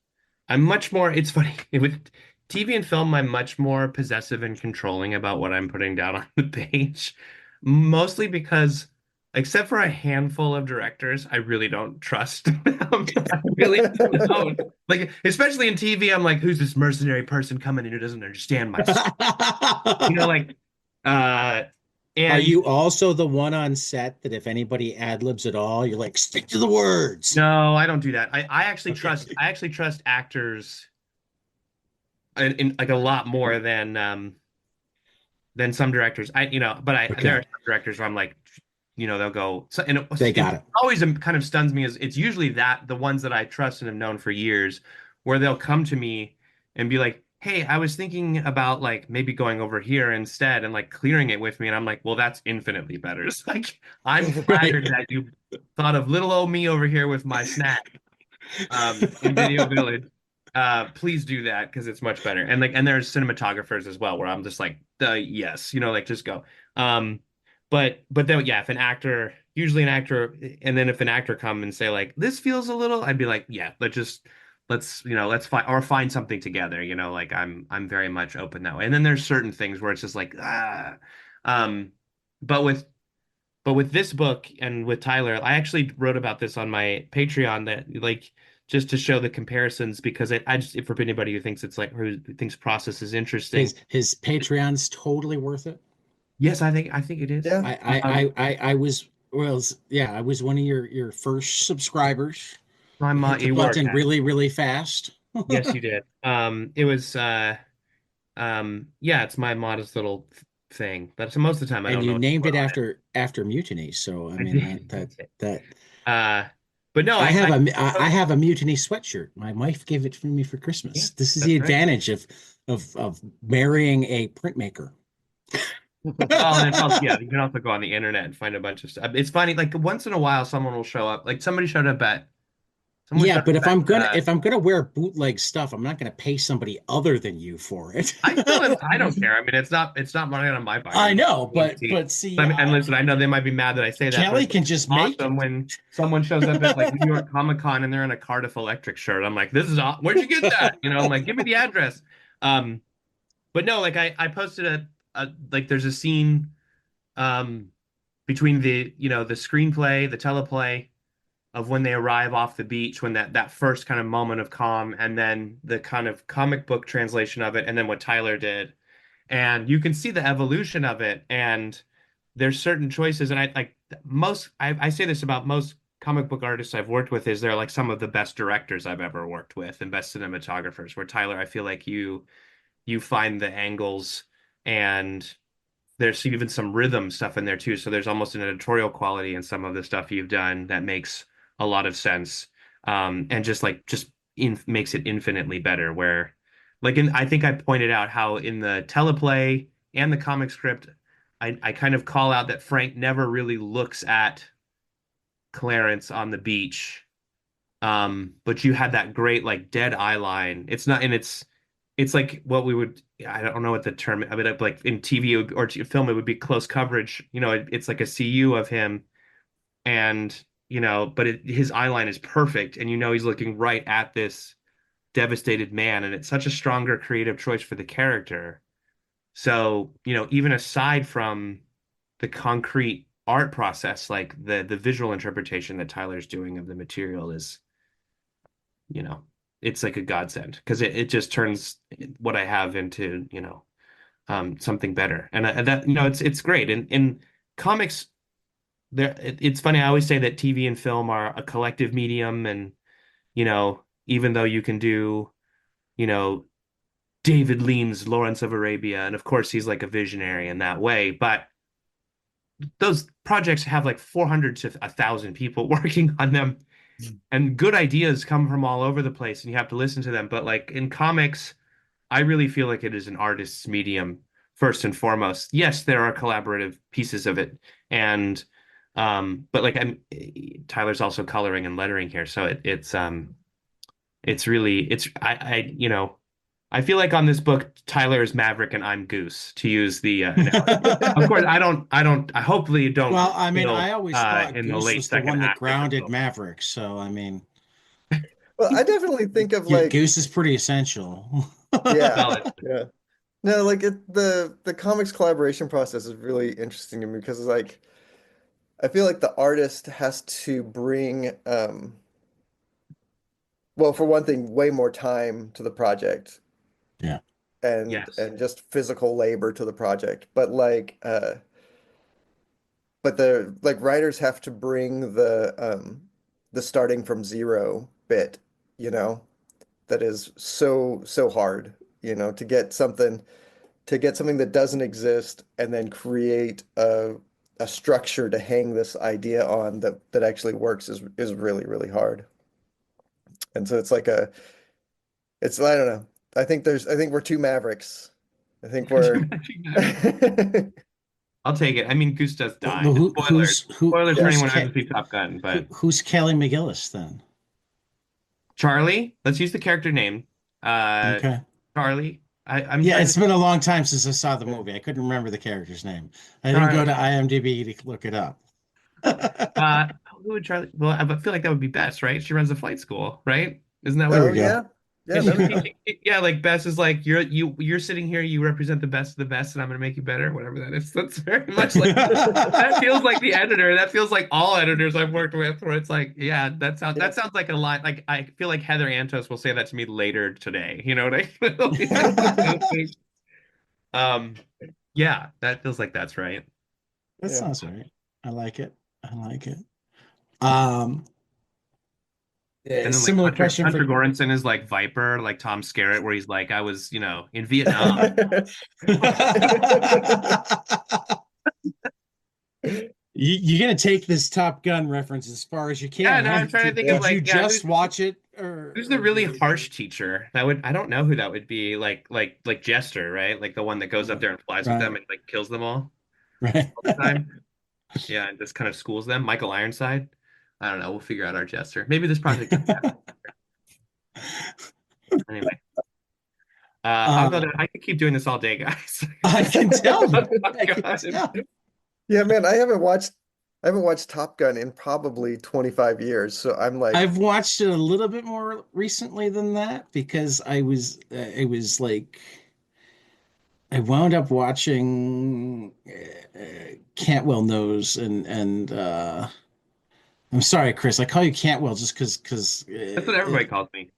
I'm much more, it's funny, with TV and film, I'm much more possessive and controlling about what I'm putting down on the page. Mostly because, except for a handful of directors, I really don't trust them. I really don't. Like, especially in TV, I'm like, who's this mercenary person coming in who doesn't understand my story? Like, uh, Are and you also the one on set that if anybody ad libs at all, you're like, stick to the words? no, I don't do that. Okay. I actually trust actors in like a lot more than some directors. But there Okay. are some directors where I'm like, they'll go, so, and They it got it. always kind of stuns me, is it's usually that the ones that I trust and have known for years, where they'll come to me and be like, hey, I was thinking about like maybe going over here instead and like clearing it with me. And I'm like, well, that's infinitely better. It's like, I'm Right. flattered that you thought of little old me over here with my snack in Video Village. Please do that because it's much better. And like, and there's cinematographers as well, where I'm just like, yes, like just go. Um, but then yeah, if an actor, usually an actor, and then if an actor come and say like, this feels a little, I'd be like, yeah, let's find something together. Like I'm very much open that way. And then there's certain things where it's just like, um, but with this book and with Tyler, I actually wrote about this on my Patreon, that like just to show the comparisons, because I just, if for anybody who thinks it's like, who thinks process is interesting. His Patreon's totally worth it. Yes, I think it is. Yeah. I was, well, yeah, I was one of your first subscribers. I'm Hit the you were, button Kat. really, really fast. Yes, you did. It was yeah, it's my modest little thing, but so most of the time I And don't you know what to named put it on it. after Mutiny. So I I mean that uh but no, I have a Mutiny sweatshirt. My wife gave it for me for yeah, Christmas. This is the that's right. advantage of marrying a printmaker. Oh, and it's also, yeah, you can also go on the internet and find a bunch of stuff. It's funny, like once in a while someone will show up. Like someone Yeah, showed but up at if I'm gonna wear bootleg stuff, I'm not gonna pay somebody other than you for it. I don't care. I mean, it's not money on my I pocket. know, It's but see, and listen, I know they might be mad that I say that, but Kelly it's can just make awesome it. when someone shows up at like New York Comic Con and they're in a Cardiff Electric shirt. I'm like, this is where'd you get that? I'm like, give me the address. Um, but no, like I posted a like there's a scene um between the screenplay, the teleplay of when they arrive off the beach, when that first kind of moment of calm, and then the kind of comic book translation of it, and then what Tyler did. And you can see the evolution of it. And there's certain choices, and I like I say this about most comic book artists I've worked with, is they're like some of the best directors I've ever worked with and best cinematographers. Where Tyler, I feel like you find the angles, and there's even some rhythm stuff in there too. So there's almost an editorial quality in some of the stuff you've done that makes a lot of sense. And makes it infinitely better. Where, like, I think I pointed out how in the teleplay and the comic script, I kind of call out that Frank never really looks at Clarence on the beach. But you had that great like dead eye line. It's not, and it's like what we would, I don't know what the term, I mean, like in TV or film, it would be close coverage. It's like a CU of him, and but his eye line is perfect, and he's looking right at this devastated man, and it's such a stronger creative choice for the character. So, even aside from the concrete art process, like the visual interpretation that Tyler's doing of the material is, you know, it's like a godsend, because it just turns what I have into, something better. And that, it's great. And in comics, it's funny. I always say that TV and film are a collective medium, and even though you can do, you know, David Lean's Lawrence of Arabia, and of course he's like a visionary in that way, but those projects have like 400 to 1,000 people working on them, and good ideas come from all over the place, and you have to listen to them. But like in comics, I really feel like it is an artist's medium first and foremost. Yes, there are collaborative pieces of it, and but like Tyler's also coloring and lettering here, so it's really I feel like on this book Tyler is Maverick and I'm Goose, to use the analogy. Of course, I hopefully you don't Well, I mean, I feel always thought in the Goose late was the second one that act of this grounded book. Maverick. So, I mean, Well, I definitely think of like, Goose is pretty essential. yeah, Well, yeah. No, like the comics collaboration process is really interesting to me because it's like I feel like the artist has to bring well, for one thing, way more time to the project Yeah. yes. and just physical labor to the project. But but the like writers have to bring the starting from zero bit, you know, that is so hard, to get something that doesn't exist and then create a structure to hang this idea on that actually works is really, really hard. And so it's like it's I don't know. I think we're two Mavericks. I think we're I'll take it. I mean, Goose does die. Who, Spoilers. Spoilers for yeah. anyone who hasn't seen Top Gun, but who's Kelly McGillis then? Charlie, let's use the character name. Uh, Okay. Charlie. I'm Yeah, trying it's to been a long time since I saw the movie. I couldn't remember the character's name. I didn't go Charlie. to IMDb to look it up. Uh, who would Charlie? Well, I feel like that would be Bess, right? She runs the flight school, right? Isn't that There what? Oh we go. yeah. Yeah, And that'd she's be cool. teaching. Yeah, like Bess is like you're sitting here. You represent the best of the best, and I'm gonna make you better. Whatever that is. That's very much like that feels like the editor. That feels like all editors I've worked with, where it's like, yeah, that sounds like a line. Like I feel like Heather Antos will say that to me later today. You know what I mean? Um, yeah, that feels like that's right. That Yeah. sounds right. I like it. I like it. Um, And then like Similar Hunter, question Hunter for Goranson is like Viper, like Tom Skerritt, where he's like, I was, in Vietnam. You're gonna take this Top Gun reference as far as you Yeah, can, no, huh? I'm trying to think Did of like, you yeah, just watch it, or, who's the really harsh teacher? I don't know who that would be. Like Jester, right? Like the one that goes up there and flies with right, them and like kills them all right? the time. Yeah, and just kind of schools them. Michael Ironside. I don't know. We'll figure out our Jester. Maybe this project. Anyway, I'll go. Um, I could keep doing this all day, guys. I can tell. Oh, I can God. tell. Yeah, man, I haven't watched Top Gun in probably 25 years. So I'm like, I've watched it a little bit more recently than that because it was like I wound up watching Cantwell Knows and I'm sorry, Chris. I call you Cantwell just because That's what everybody calls me.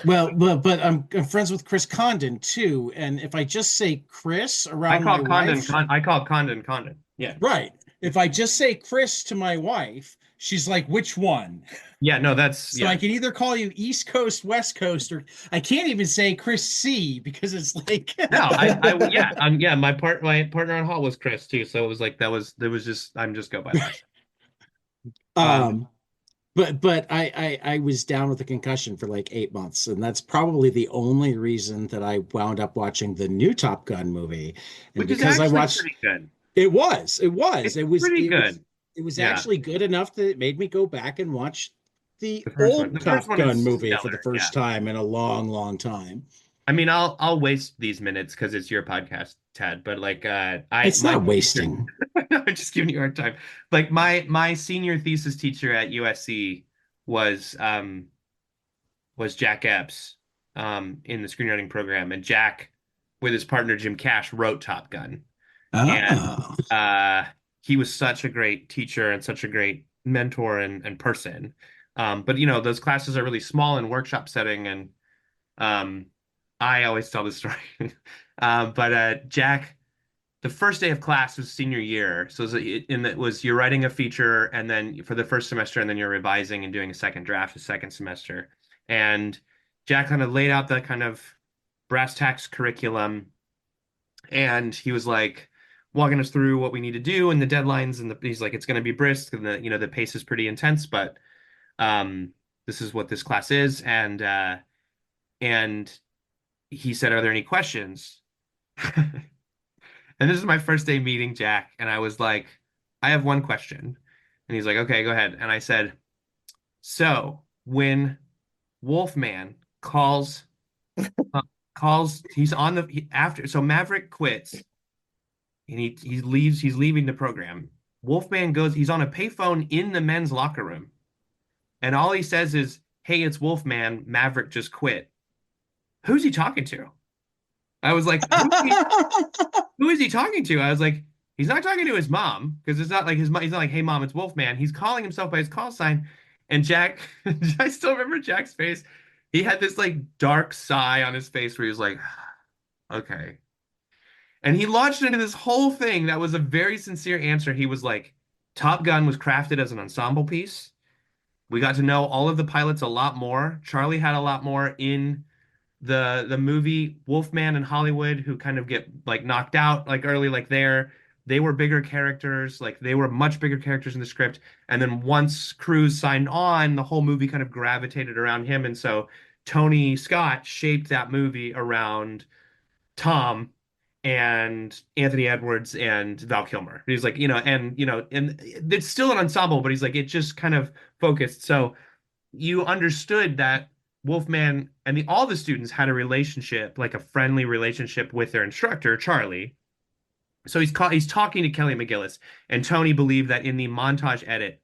well, but I'm friends with Chris Condon too, and if I just say Chris I around my call Condon. wife, I call Condon Condon. Yeah. right? If I just say Chris to my wife, she's like, "Which one?" Yeah. No, that's So I can either call you East Coast, West Coast, or I can't even say Chris C because it's like No, yeah. My partner on Hall was Chris too, so it was like there was just I'm just go by that. Um, um but I was down with a concussion for like 8 months, and that's probably the only reason that I wound up watching the new Top Gun movie. And which is because I actually watched pretty good. it was It's pretty good. it was Yeah, actually good enough that it made me go back and watch the the first one. old The first Top one Gun is movie for the stellar. Yeah. first time in a long, long time. I mean, I'll waste these minutes because it's your podcast, Ted. But like, I It's my not wasting. no, I'm just giving you a hard time. Like my senior thesis teacher at USC was was Jack Epps in the screenwriting program, and Jack with his partner Jim Cash wrote Top Gun, and Oh. he was such a great teacher and such a great mentor and person. But those classes are really small in workshop setting, and um, I always tell this story. But Jack, the first day of class was senior year, so it was you're writing a feature, and then for the first semester, and then you're revising and doing a second draft the second semester. And Jack kind of laid out the kind of brass tacks curriculum, and he was like walking us through what we need to do and the deadlines, and he's like, it's going to be brisk, and the pace is pretty intense, but um, this is what this class is, and he said, "Are there any questions?" And this is my first day meeting Jack, and I was like, "I have one question." And he's like, "Okay, go ahead." And I said, "So when Wolfman calls, he's on after, so Maverick quits and he's leaving the program. Wolfman goes, he's on a payphone in the men's locker room, and all he says is, 'Hey, it's Wolfman. Maverick just quit.' Who's he talking to?" I was like, who is he talking to? I was like, he's not talking to his mom, because it's not like his mom. He's not like, 'Hey, mom, it's Wolfman.' He's calling himself by his call sign. And Jack, I still remember Jack's face. He had this like dark sigh on his face where he was like, okay. And he launched into this whole thing that was a very sincere answer. He was like, Top Gun was crafted as an ensemble piece. We got to know all of the pilots a lot more. Charlie had a lot more in the movie. Wolfman and Hollywood, who kind of get like knocked out like early, like there. they were bigger characters, like they were much bigger characters in the script. And then once Cruise signed on, the whole movie kind of gravitated around him. And so Tony Scott shaped that movie around Tom and Anthony Edwards and Val Kilmer. He's like, and it's still an ensemble, but he's like, it just kind of focused. So you understood that Wolfman and all the students had a relationship, like a friendly relationship with their instructor, Charlie. So he's talking to Kelly McGillis, and Tony believed that in the montage edit,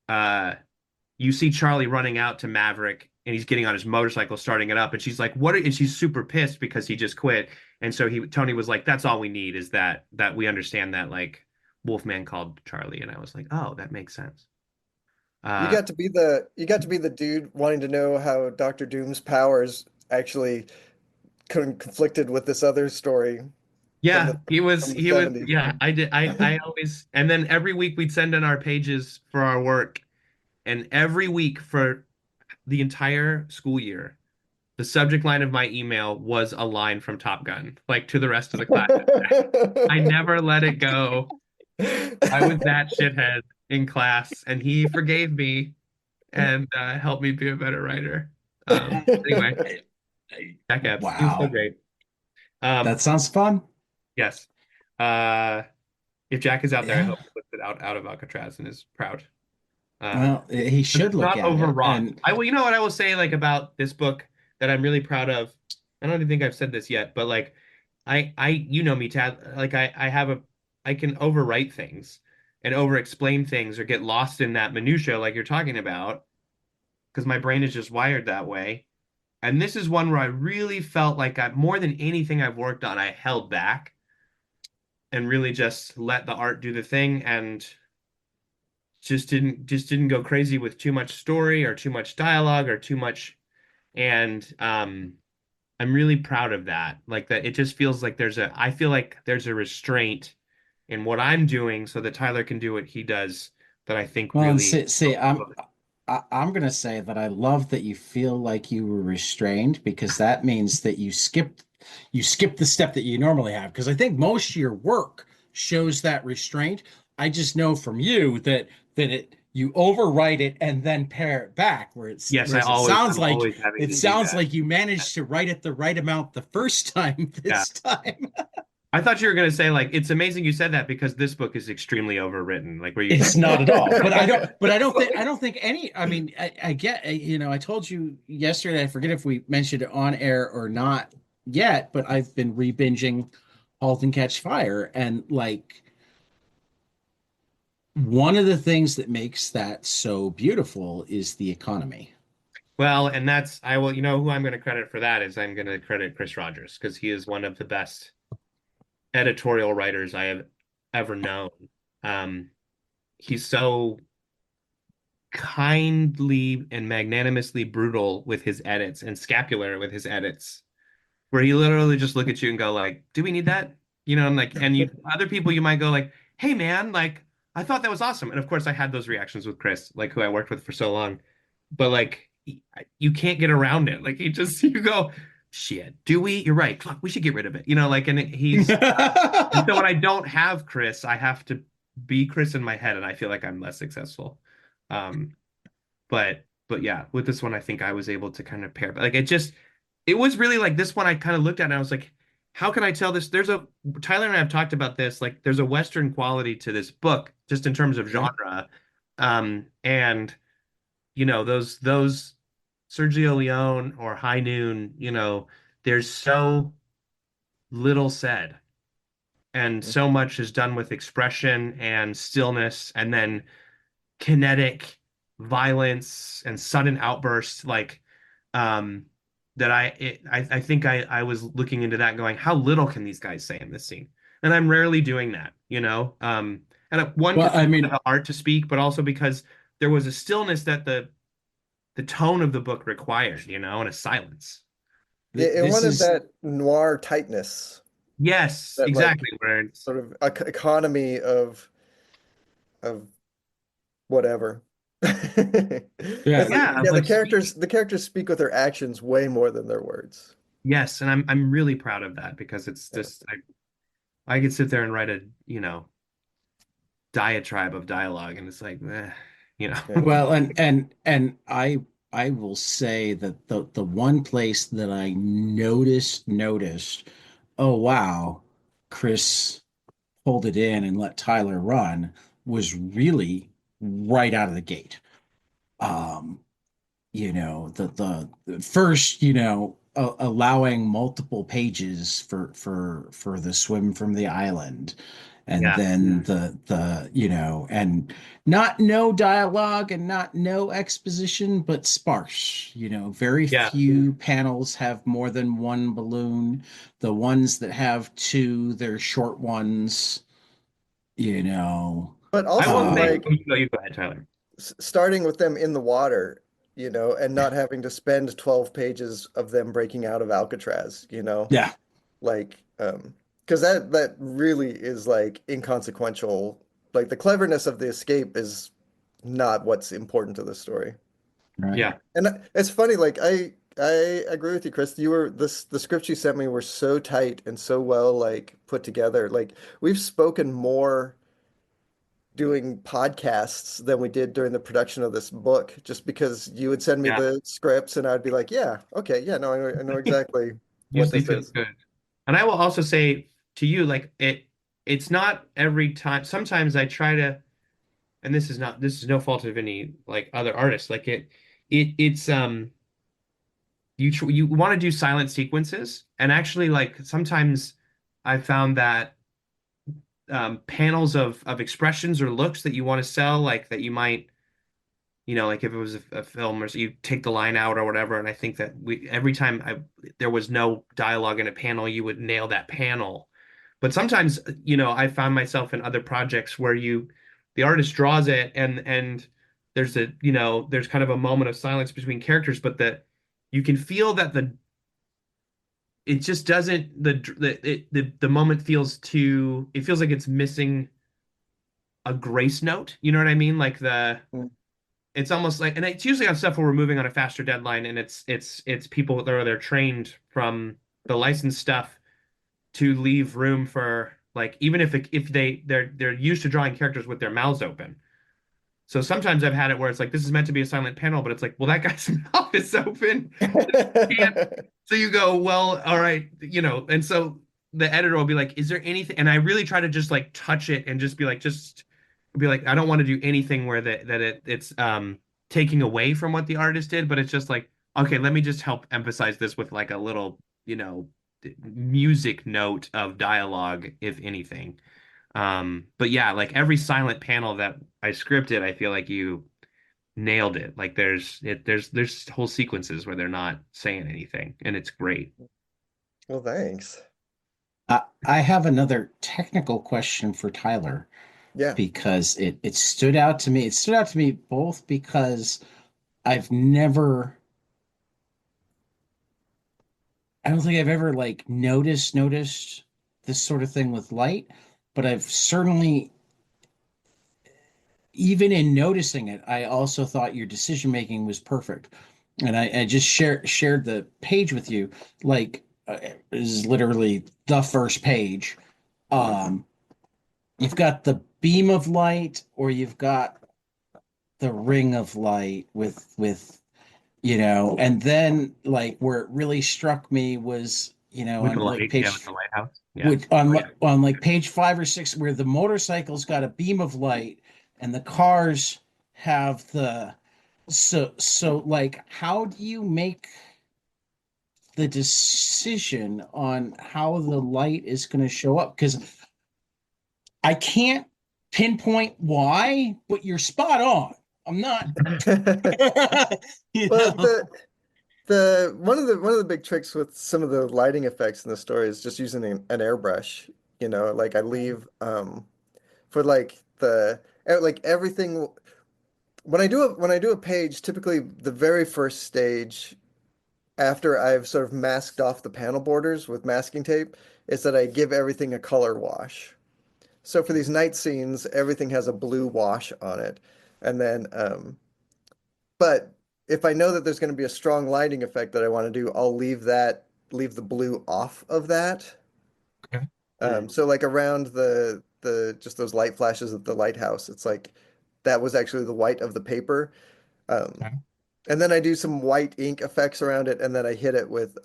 uh, you see Charlie running out to Maverick, and he's getting on his motorcycle, starting it up, and she's like, "What?" And she's super pissed because he just quit. And so Tony was like, "That's all we need is that we understand that like Wolfman called Charlie." And I was like, "Oh, that makes sense." You Uh, got to be the dude wanting to know how Doctor Doom's powers actually conflicted with this other story from yeah, the from the he was, 70s. yeah, I did. I always, and then every week we'd send in our pages for our work, and every week for the entire school year, the subject line of my email was a line from Top Gun, like to the rest of the class. I never let it go. I was that shithead in class, and he forgave me and helped me be a better writer. Anyway, Jack Epps, he was so Wow. great. That Um, sounds fun. yes. Uh, if Jack is out there, I Yeah. hope he looks it out of Alcatraz and is proud. Uh, Well, he because should it's look not at it. overwrought. And I will, you know what I will say like about this book that I'm really proud of. I don't even think I've said this yet, but like you know me, Tad. Like I can overwrite things and over-explain things or get lost in that minutia like you're talking about because my brain is just wired that way. And this is one where I really felt like more than anything I've worked on, I held back and really just let the art do the thing and just didn't go crazy with too much story or too much dialogue or too much. And I'm really proud of that. Like that it just feels like I feel like there's a restraint in what I'm doing so that Tyler can do what he does that I think well, and really see, helps the book. I'm gonna say that I love that you feel like you were restrained because that means that you skipped the step that you normally have. Because I think most of your work shows that restraint. I just know from you that you overwrite it and then pare it back, Yes, whereas I'm always having it to do sounds that. like you managed to write it the right amount the first time Yeah. this time. I thought you were going to say like it's amazing you said that because this book is extremely overwritten. Like where you It's not at all. I don't think any, I mean, I get, I told you yesterday, I forget if we mentioned it on air or not yet, but I've been re-binging Halt and Catch Fire. And like one of the things that makes that so beautiful is the economy. Well, and that's I will, you know who I'm going to credit for that is I'm going to credit Chris Rogers because he is one of the best editorial writers I have ever known. Um, he's so kindly and magnanimously brutal with his edits and scapular with his edits, where he literally just look at you and go like, "Do we need that?" You know, and like, and you other people you might go like, "Hey man, like I thought that was awesome." And of course, I had those reactions with Chris, like who I worked with for so long, but like you can't get around it. Like he just you go, "Shit, do we? You're right. Fuck, we should get rid of it." You know, like, and and so when I don't have Chris, I have to be Chris in my head, and I feel like I'm less successful. Um, but yeah, with this one, I think I was able to kind of pair. But like it was really like this one. I kind of looked at and I was like, how can I tell this? Tyler and I have talked about this. Like, there's a Western quality to this book, just in terms of Yeah. genre. And those Sergio Leone or High Noon, there's so little said and so much is done with expression and stillness and then kinetic violence and sudden outbursts like um that I think I was looking into that going how little can these guys say in this scene, and I'm rarely doing that, and one Well, because I I wanted mean, the art to speak but also because there was a stillness that the tone of the book required, and a silence. It this wanted is that noir tightness, Yes, that like exactly, where it's sort of economy of whatever. yeah. It's like yeah yeah, like the characters speak with their actions way more than their words. yes, and I'm really proud of that because it's Yeah. just I could sit there and write a, diatribe of dialogue, and it's like, you know. Yeah. Well, and I will say that the one place that I noticed, oh wow, Chris pulled it in and let Tyler run was really right out of the gate. Um, the first, allowing multiple pages for the swim from the island, and Yeah, then and not no dialogue and not no exposition, but sparse. Very yeah, few panels have more than one balloon. The ones that have two, they're short ones. you know But I also will say, um oh, you go ahead, Tyler. starting with them in the water, and not having to spend 12 pages of them breaking out of Alcatraz, yeah. like because that really is like inconsequential. Like the cleverness of the escape is not what's important to the story. Right. Yeah, And it's funny, like I agree with you, Chris. The scripts you sent me were so tight and so well like put together. Like we've spoken more doing podcasts than we did during the production of this book, just because you would send me yeah. the scripts and I'd be like, yeah, okay, yeah, no, I know exactly what Usually this feels is. good. And I will also say to you, like it's not every time. Sometimes I try to, and this is no fault of any like other artists. Like it's you want to do silent sequences, and actually like sometimes I found that panels of expressions or looks that you want to sell, like that you might, like if it was a film or so you take the line out or whatever. And I think that every time there was no dialogue in a panel, you would nail that panel. But sometimes, I found myself in other projects where the artist draws it and there's kind of a moment of silence between characters, but that you can feel that it just doesn't, the moment feels too, it feels like it's missing a grace note. You know what I mean? Like Mm. it's almost like, and it's usually on stuff where we're moving on a faster deadline, and it's people that are they're trained from the licensed stuff to leave room for, like, even if they're used to drawing characters with their mouths open. So sometimes I've had it where it's like this is meant to be a silent panel, but it's like, well, that guy's mouth is open. Can't. So you go, well, all right, and so the editor will be like, is there anything? And I really try to just like touch it and just be like, I don't want to do anything where it's taking away from what the artist did, but it's just like, okay, let me just help emphasize this with like a little, music note of dialogue, if anything. But yeah, like every silent panel that I scripted, I feel like you nailed it. Like there's whole sequences where they're not saying anything, and it's great. Well, thanks. I have another technical question for Tyler Yeah. because it stood out to me. It stood out to me both because I've never, I don't think I've ever like noticed this sort of thing with light, but I've certainly, even in noticing it, I also thought your decision making was perfect. And I just shared the page with you. Like, is literally the first page. Um, you've got the beam of light, or you've got the ring of light and then like where it really struck me was, With the on like light, yeah, with page the lighthouse. Yeah. with on like page 5 or 6, where the motorcycle's got a beam of light and the cars have the like, how do you make the decision on how the light is going to show up? Because I can't pinpoint why, but you're spot on. I'm not, you Well, know. the one of the big tricks with some of the lighting effects in the story is just using an airbrush. Like I leave for like like everything when I do a page, typically the very first stage after I've sort of masked off the panel borders with masking tape is that I give everything a color wash. So for these night scenes, everything has a blue wash on it. And then but if I know that there's going to be a strong lighting effect that I want to do, I'll leave the blue off of that. Okay. So like around the just those light flashes at the lighthouse, it's like that was actually the white of the paper. Um, Okay. and then I do some white ink effects around it, and then I hit it with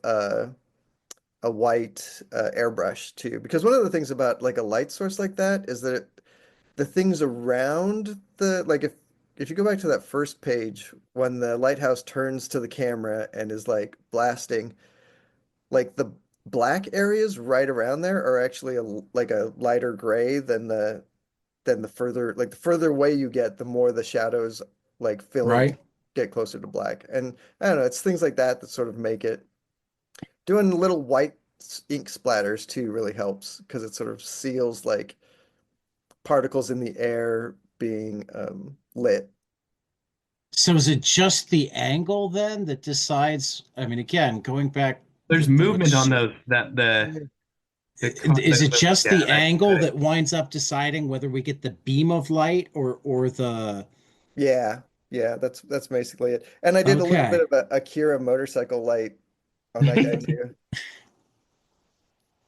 a white airbrush too. Because one of the things about like a light source like that is that the things around the like if you go back to that first page when the lighthouse turns to the camera and is like blasting, like the black areas right around there are actually like a lighter gray than the further like the further away you get, the more the shadows like fill in to Right. get closer to black. And I don't know, it's things like that that sort of make it doing little white ink splatters too really helps because it sort of seals like particles in the air being lit. So is it just the angle then that decides? I mean, again, going back There's the movement on which those that is it just yeah, the angle that winds up deciding whether we get the beam of light or the Yeah, yeah, that's basically it. And I did a little bit okay. of a Akira motorcycle light on that guy too.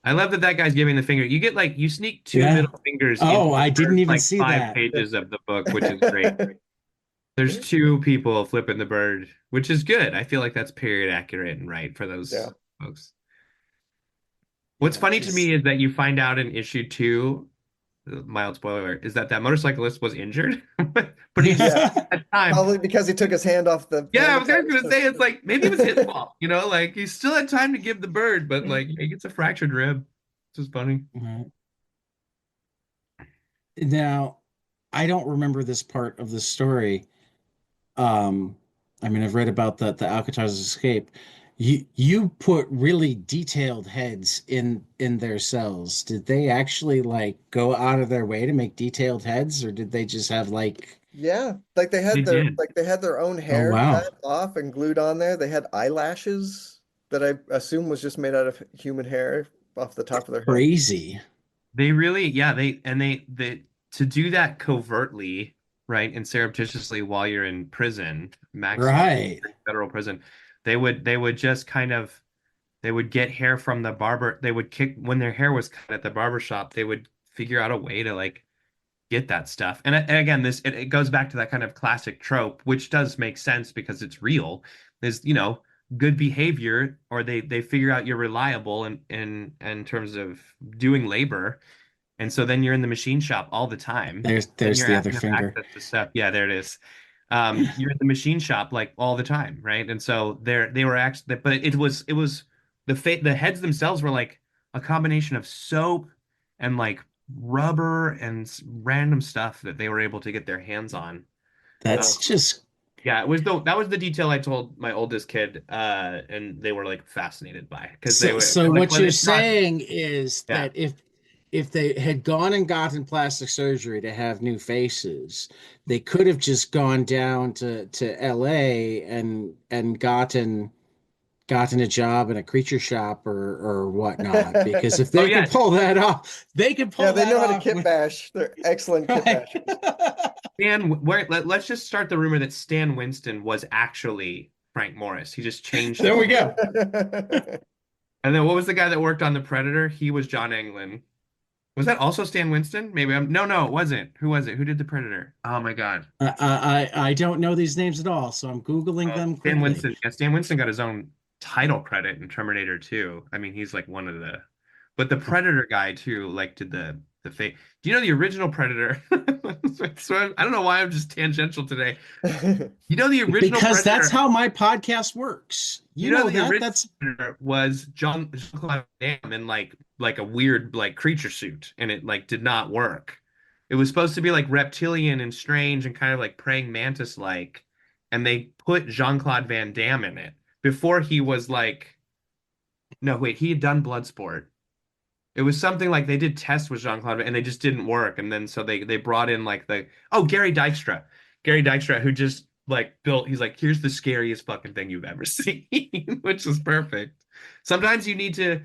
I love that that guy's giving the finger. You get like you sneak two Yeah. middle fingers into Oh, the I didn't first even like see five that. pages of the book, which is great. There's two people flipping the bird, which is good. I feel like that's period accurate and right for Yeah, those folks. What's Yeah, funny to because me is that you find out in issue two, mild spoiler, is that that motorcyclist was injured, but he yeah. still had time. Probably because he took his hand off the Yeah, I was handlebars. gonna say it's like maybe it was his fault, you know, like he still had time to give the bird, but like he gets a fractured rib. This is funny. now I don't remember this part of the story. Um, I mean, I've read about the Alcatraz escape. You put really detailed heads in their cells. Did they actually like go out of their way to make detailed heads, or did they just have like, Yeah, like They did. they had their own oh hair wow, cut off and glued on there. They had eyelashes that I assume was just made out of human hair off the top of their head. crazy, They really, yeah, they to do that covertly, right, and surreptitiously while you're in prison, maximum right? federal prison, they would just kind of they would get hair from the barber. They would kick when their hair was cut at the barber shop. They would figure out a way to like get that stuff. And again, it goes back to that kind of classic trope, which does make sense because it's real. Is good behavior, or they figure out you're reliable in terms of doing labor, and so then you're in the machine shop all the time. Then There's you're the other asking them finger. access to stuff. Yeah, there it is. You're in the machine shop like all the time, right? And so they were actually, but it was the heads themselves were like a combination of soap and like rubber and random stuff that they were able to get their hands on. Um, That's just yeah, it was that was the detail I told my oldest kid, and they were like fascinated by because so. they're So like, what well, you're it's not. saying is Yeah, that if they had gone and gotten plastic surgery to have new faces, they could have just gone down to LA and gotten a job in a creature shop or whatnot. Because if oh they yeah, could pull that off, they could Yeah, pull they that know how to off kit with bash. They're excellent kit right. bashers. Let's just start the rumor that Stan Winston was actually Frank Morris. He just changed There his we name. go. And then what was the guy that worked on The Predator? He was John Englund. Was that also Stan Winston? Maybe I'm no, it wasn't. Who was it? Who did The Predator? Oh my God. I don't know these names at all, so I'm Googling them Stan quickly. Winston. Yeah, Stan Winston got his own title credit in Terminator 2. I mean, he's like one of the, but the Predator guy too, like did the fake. Do you know the original Predator? So I don't know why I'm just tangential today. You know the original Because that's Predator. how my podcast works. You You know know the that. original That's Predator was Jean-Claude Van Damme in like a weird like creature suit, and it like did not work. It was supposed to be like reptilian and strange and kind of like praying mantis like, and they put Jean-Claude Van Damme in it before he was like no wait, he had done Bloodsport. It was something like they did tests with Jean-Claude and they just didn't work. And then so they brought in like Gary Dykstra. Gary Dykstra, who just like built, he's like, here's the scariest fucking thing you've ever seen, which is perfect. Sometimes you need to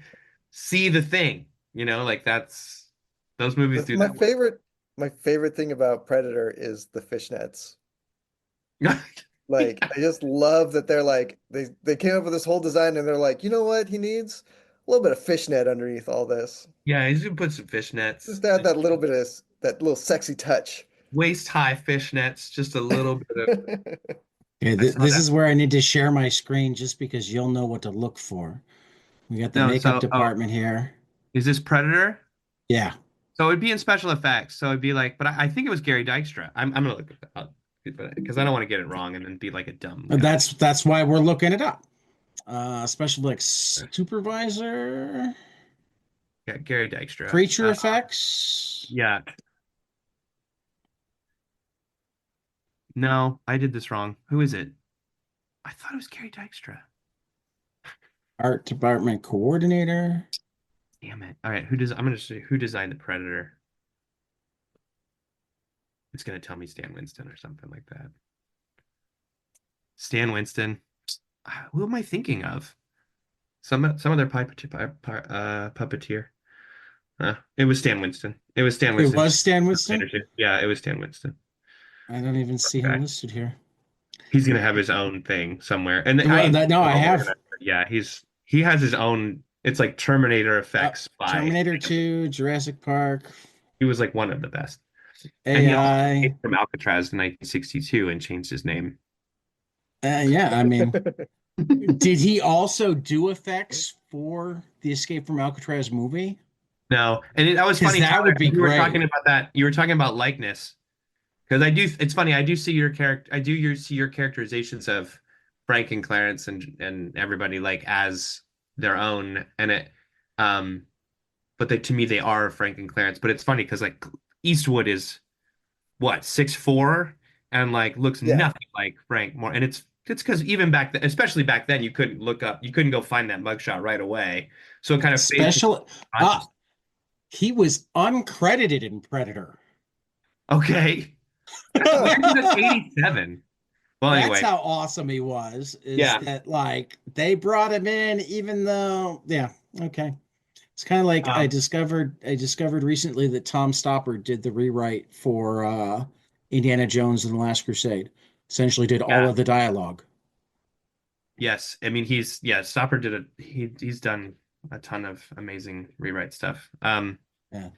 see the thing, like those movies do My that work. favorite my favorite thing about Predator is the fishnets. Like I just love that they're like they came up with this whole design and they're like, you know what he needs? little bit of fishnet underneath all this. Yeah, he's gonna put some fishnets, Just to add that little bit of that little sexy touch. waist high fishnets, just a little bit of. Okay, I saw this that. is where I need to share my screen just because you'll know what to look for. We got the No, makeup so department here. is this Predator? Yeah. So it'd be in special effects. So it'd be like, but I think it was Gary Dykstra. I'm gonna look at that up because I don't want to get it wrong and then be like a dumb guy. That's why we're looking it up. Special effects supervisor, Yeah, Gary Dykstra. creature effects, Yeah. No, I did this wrong. Who is it? I thought it was Gary Dykstra. art department coordinator. Damn it. All right, who does I'm gonna say who designed the Predator? It's gonna tell me Stan Winston or something like that. Stan Winston. Who am I thinking of? Some other puppeteer. It was Stan Winston. It was Stan It Winston. was Stan Winston. Yeah, it was Stan Winston. I don't even see him Okay. listed here. He's gonna have his own thing somewhere. And Well, no, I have yeah, he has his own. It's like Terminator effects by Terminator 2, Jurassic Park, he was like one of the best. And he also AI. came from Alcatraz in 1962 and changed his name. Yeah, I mean, did he also do effects for the Escape from Alcatraz movie? No, and that was Because funny, that Tyler. would be You were great. talking about that. You were talking about likeness. Because I do, it's funny. I do see your character. See your characterizations of Frank and Clarence and everybody like as their own, and um, but to me they are Frank and Clarence. But it's funny because like Eastwood is what 6'4" and like looks Yeah. nothing like Frank Moore, and it's because even back then, especially back then, you couldn't go find that mugshot right away, so it kind of fades into Special. conscious. He was uncredited in Predator. Okay, Huh. where did 87? Well, That's anyway, how awesome he was, is yeah. that like they brought him in even though, yeah, okay. It's kind of like Um, I discovered recently that Tom Stoppard did the rewrite for Indiana Jones and the Last Crusade. Essentially did all yeah. of the dialogue. Yes, I mean Stopper did he's done a ton of amazing rewrite stuff. Yeah.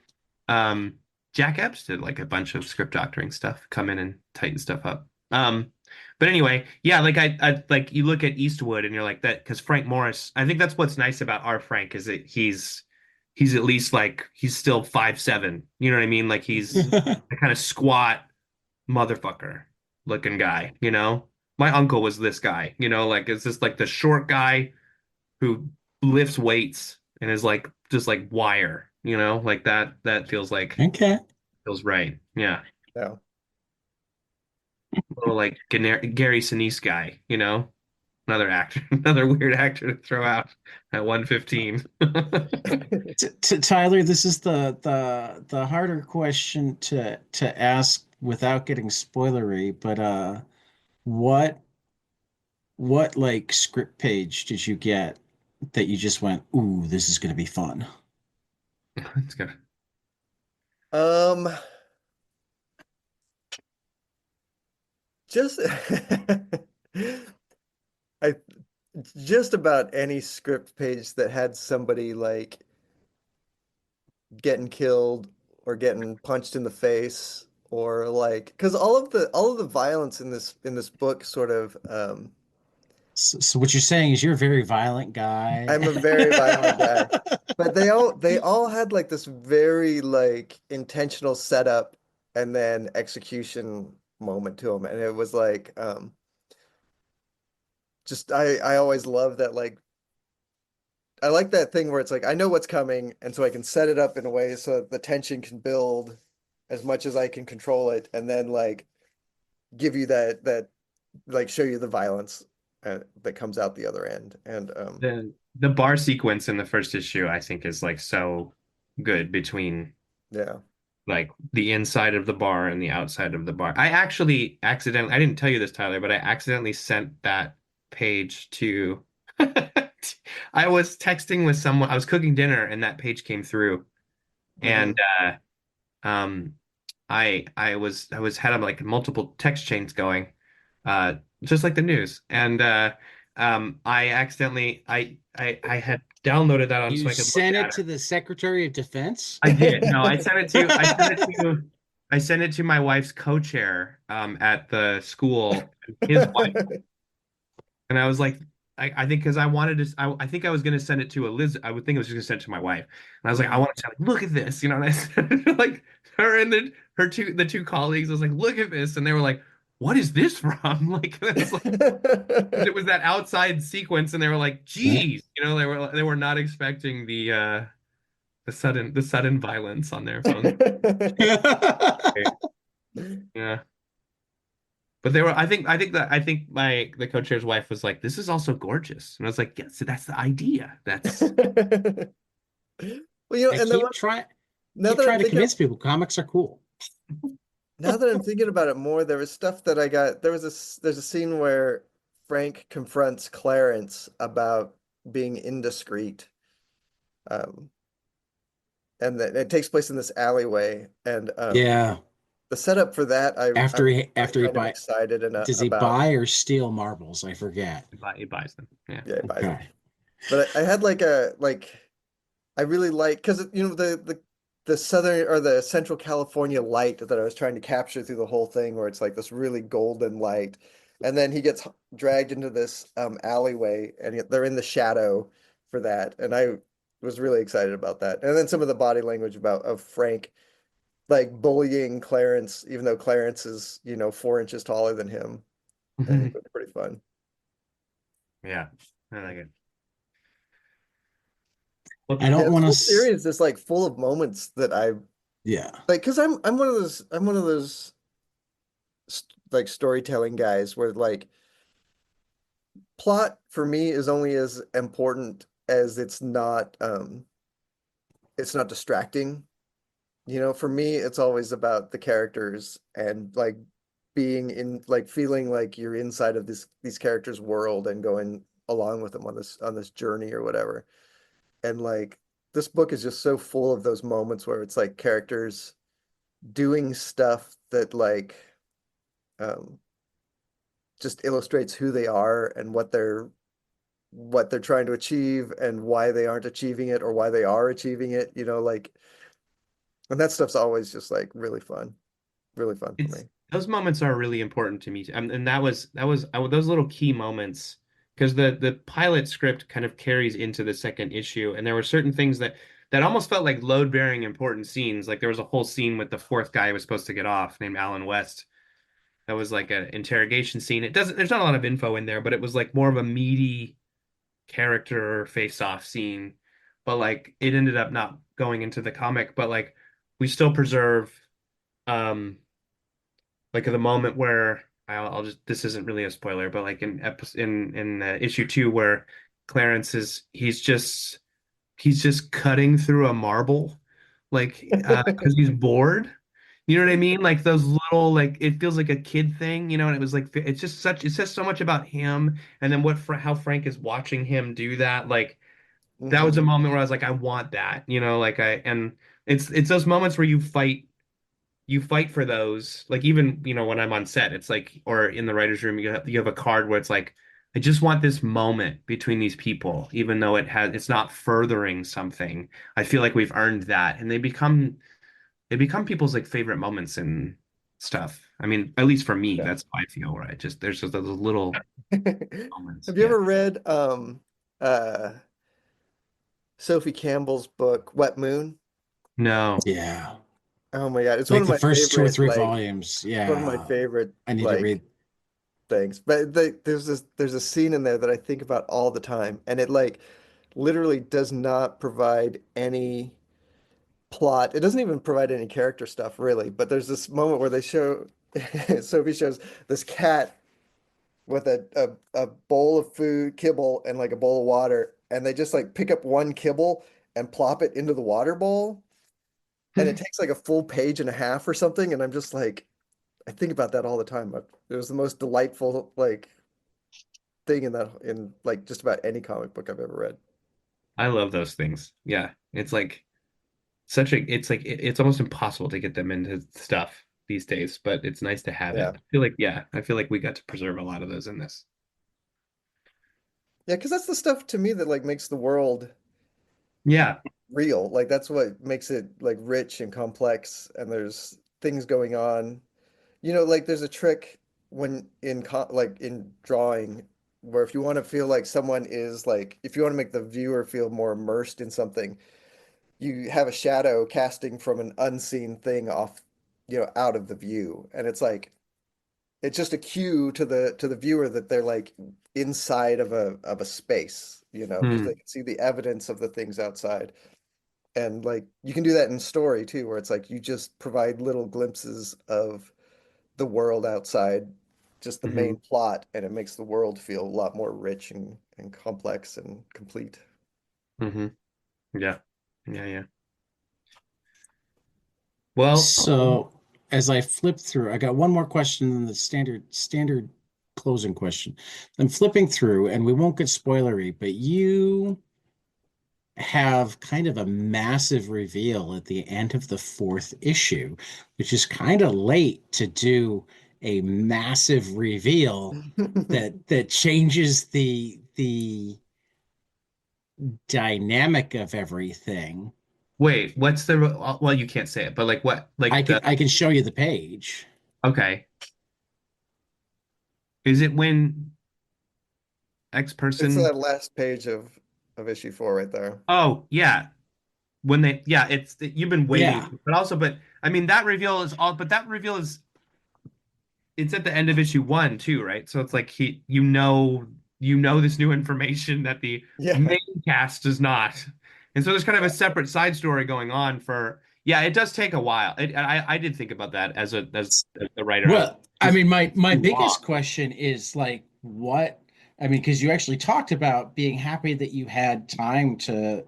Um, Jack Epps did like a bunch of script doctoring stuff, come in and tighten stuff up. But anyway, yeah, like I like you look at Eastwood and you're like that because Frank Morris, I think that's what's nice about our Frank is that he's at least like he's still 5'7". You know what I mean? Like he's a kind of squat motherfucker looking guy, you know? My uncle was this guy, you know, like it's just like the short guy who lifts weights and is like just like wire, you know, like that Okay. feels right. Yeah. Yeah. A little like Gary Sinise guy, you know? Another actor, another weird actor to throw out at 115. Tyler, this is the harder question to ask without getting spoilery, but what what like script page did you get that you just went, ooh, this is gonna be fun? It's good. Um, just I just about any script page that had somebody like getting killed or getting punched in the face or like because all of the violence in this book sort of So what you're saying is you're a very violent guy. I'm a very violent guy. But they all had like this very like intentional setup and then execution moment to them. And it was like just I always love that like I like that thing where it's like I know what's coming and so I can set it up in a way so that the tension can build as much as I can control it and then like give you that like show you the violence that comes out the other end. And The bar sequence in the first issue, I think, is like so good between yeah. like the inside of the bar and the outside of the bar. I actually accidentally, I didn't tell you this, Tyler, but I accidentally sent that page to I was texting with someone, I was cooking dinner and that page came through and um I was had like multiple text chains going just like the news and I accidentally I had downloaded that on You so I could look sent at it it. to the Secretary of Defense? I did. No, I sent it to my wife's co-chair at the school, his wife, and I was like, I think because I wanted to, I think I was going to send it to Eliz. I would think I was just going to send it to my wife, and I was like, I Mhm. want to like, look at this, and I said, like her and the two colleagues. I was like, look at this, and they were like, what is this from? Like, it's like it was that outside sequence, and they were like, geez, they were not expecting the sudden violence on their phone. Yeah. But they were, I think the co-chair's wife was like, this is also gorgeous. And I was like, yes, that's the idea. That's Well, you know, I and then now keep that I'm trying to thinking convince people comics are cool. now that I'm thinking about it more, there was stuff that I got. There's a scene where Frank confronts Clarence about being indiscreet. Um, and that it takes place in this alleyway. And Yeah. the setup for that, I'm really After he kind of buy excited and does he about. buy or steal marbles? I forget. he buys them. Yeah. Yeah, he buys them. Okay. But I had like I really like because you know the southern or the Central California light that I was trying to capture through the whole thing, where it's like this really golden light, and then he gets dragged into this alleyway, and they're in the shadow for that, and I was really excited about that. And then some of the body language about of Frank like bullying Clarence, even though Clarence is 4 inches taller than him. I think it was pretty fun. Yeah. I like it. I Well, Yeah, don't this want whole to. series is like full of moments that I Yeah. like because I'm one of those like storytelling guys where like plot for me is only as important as it's not distracting. For me it's always about the characters and like being in like feeling like you're inside of these characters' world and going along with them on this journey or whatever. And like this book is just so full of those moments where it's like characters doing stuff that like um just illustrates who they are and what they're trying to achieve and why they aren't achieving it or why they are achieving it, like and that stuff's always just like really fun for it's me. those moments are really important to me. And those little key moments because the pilot script kind of carries into the second issue, and there were certain things that almost felt like load-bearing important scenes. Like there was a whole scene with the fourth guy who was supposed to get off, named Alan West. That was like an interrogation scene. There's not a lot of info in there, but it was like more of a meaty character face-off scene. But like it ended up not going into the comic, but like we still preserve um like the moment where I'll just this isn't really a spoiler, but like in issue two where Clarence is he's just cutting through a marble like because he's bored. You know what I mean? Like those little like it feels like a kid thing, and it was like it says so much about him and then how Frank is watching him do that. Like that was a Hmm. moment where I was like I want that, like and it's those moments where you fight for those. Like even, when I'm on set, it's like, or in the writer's room, you have a card where it's like, I just want this moment between these people, even though it's not furthering something. I feel like we've earned that, and they become people's like favorite moments and stuff. I mean, at least for me, Yeah. that's how I feel. Right? Just there's just those little moments. Have you Yeah. ever read uh Sophie Campbell's book Wet Moon? No. Yeah. Oh my God, it's one Like of the my first two or favorite three like volumes. one of my Yeah. favorite I need to like read. things. But there's a scene in there that I think about all the time, and it like literally does not provide any plot. It doesn't even provide any character stuff really. But there's this moment where they show Sophie shows this cat with a bowl of food, kibble, and like a bowl of water, and they just like pick up one kibble and plop it into the water bowl, and it takes like a full page and a half or something, and I'm just like I think about that all the time. It was the most delightful like thing in like just about any comic book I've ever read. I love those things. Yeah. It's like it's like it's almost impossible to get them into stuff these days, but it's nice to have it. Yeah. I feel like we got to preserve a lot of those in this. Yeah, because that's the stuff to me that like makes the world Yeah. real. Like that's what makes it like rich and complex, and there's things going on. Like there's a trick when like in drawing where if you want to feel like someone is like if you want to make the viewer feel more immersed in something, you have a shadow casting from an unseen thing off, out of the view. And it's just a cue to the viewer that they're like inside of a space, because they Hmm. can see the evidence of the things outside. And like you can do that in story too, where it's like you just provide little glimpses of the world outside, just the Hmm. main plot, and it makes the world feel a lot more rich and complex and complete. Hmm. Yeah. Yeah. Yeah. Well, So as I flip through, I got one more question than the standard closing question. I'm flipping through, and we won't get spoilery, but you have kind of a massive reveal at the end of the fourth issue, which is kind of late to do a massive reveal that changes the dynamic of everything. wait, what's the, well, you can't say it, but like what, like the, I can show you the page. okay. Is it when X It's person, that last page of issue 4 right there. oh, yeah. When they, yeah, it's, you've been Yeah. waiting, but also, but I mean, that reveal is all, but that reveal is, it's at the end of issue one too, right? So it's like you know this new information that the Yeah. main cast does not. And so there's kind of a separate side story going on for, yeah, it does take a while. I did think about that as a writer. I was Well, I this mean, my too long. biggest question is like, what? I mean, because you actually talked about being happy that you had time to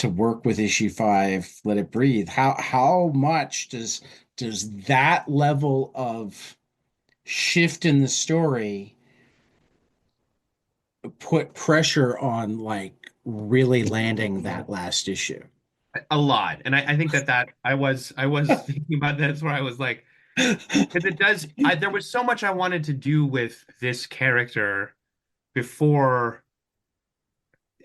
work with issue five, let it breathe. How much does that level of shift in the story put pressure on like really landing that last issue? A lot. And I think that I was thinking about this where I was like, because it does there was so much I wanted to do with this character before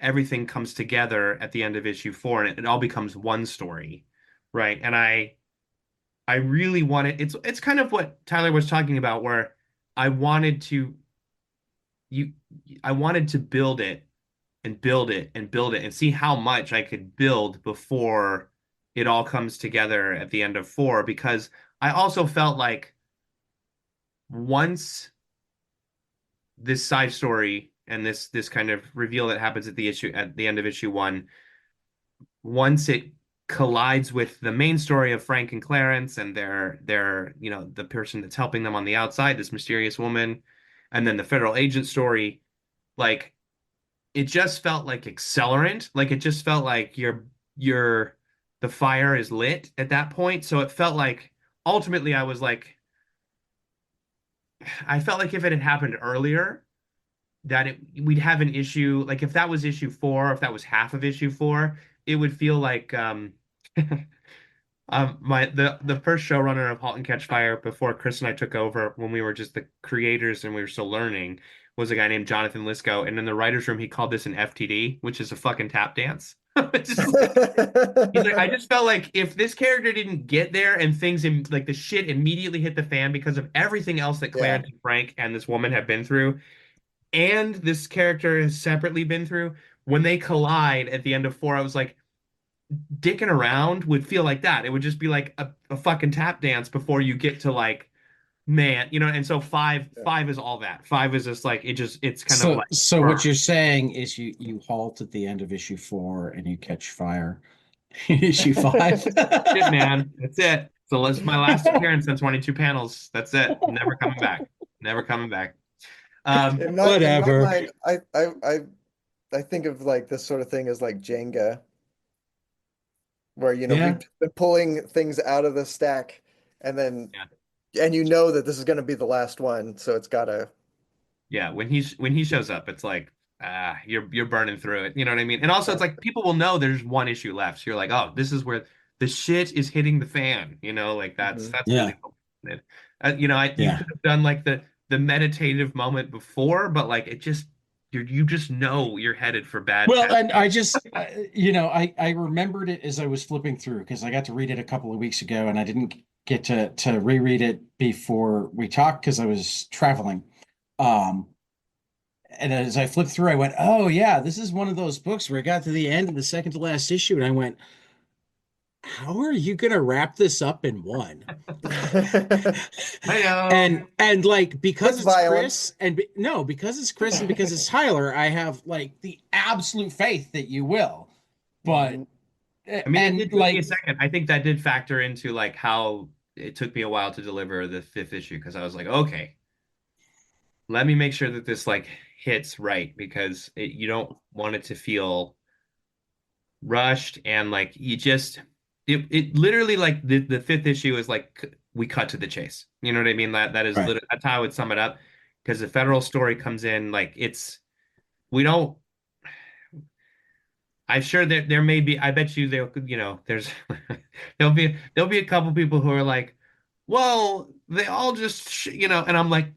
everything comes together at the end of issue four and it all becomes one story, right? And I really wanted, it's kind of what Tyler was talking about where I wanted to you I wanted to build it and build it and build it and see how much I could build before it all comes together at the end of four, because I also felt like once this side story and this kind of reveal that happens at the end of issue one, once it collides with the main story of Frank and Clarence and their the person that's helping them on the outside, this mysterious woman, and then the federal agent story, like it just felt like accelerant. Like it just felt like you're the fire is lit at that point. So it felt like ultimately I felt like if it had happened earlier, that we'd have an issue. Like if that was issue four, if that was half of issue four, it would feel like my the first showrunner of *Halt and Catch Fire* before Chris and I took over, when we were just the creators and we were still learning, was a guy named Jonathan Lisco. And in the writers' room, he called this an FTD, which is a fucking tap dance. It's just like, he's like, I just felt like if this character didn't get there and things in like the shit immediately hit the fan because of everything else that Yeah. Clarence and Frank and this woman have been through, and this character has separately been through, when they collide at the end of four, I was like, dicking around would feel like that. It would just be like a fucking tap dance before you get to like, man, and so Yeah. five is all that. Five is just like it's kind of So like so burn. what you're saying is you halt at the end of issue four and you catch fire in issue five. Shit, man. That's it. So that's my last appearance on 22 panels. That's it. Never coming back. Never coming back. Um, In my Whatever. mind, I think of like this sort of thing as like Jenga, where we've Yeah. been pulling things out of the stack, and then yeah. and you know that this is going to be the last one, so it's gotta. Yeah, when he shows up, it's like you're burning through it. You know what I mean? And also, Yeah. it's like people will know there's one issue left. So you're like, oh, this is where the shit is hitting the fan. Like Mhm. that's Yeah. really cool. You Yeah. could have done like the meditative moment before, but like it just you just know you're headed for bad Well, and I territory. just, I remembered it as I was flipping through because I got to read it a couple of weeks ago, and I didn't get to reread it before we talked because I was traveling. Um, and as I flipped through, I went, "Oh yeah, this is one of those books where I got to the end of the second to last issue, and I went, how are you gonna wrap this up in one?" I know. And like because With it's violence. Chris and no, because it's Chris and because it's Tyler, I have like the absolute faith that you will. But Mhm. I mean, it and did take me a like second. I think that did factor into like how it took me a while to deliver the fifth issue because I was like, okay, let me make sure that this like hits right because you don't want it to feel rushed and like you just it literally like the fifth issue is like we cut to the chase. You know what I mean? That is right. literally that's how I would sum it up because the federal story comes in like it's we don't I'm sure there may be. I bet you there's there'll be a couple people who are like, well, they all just and I'm like,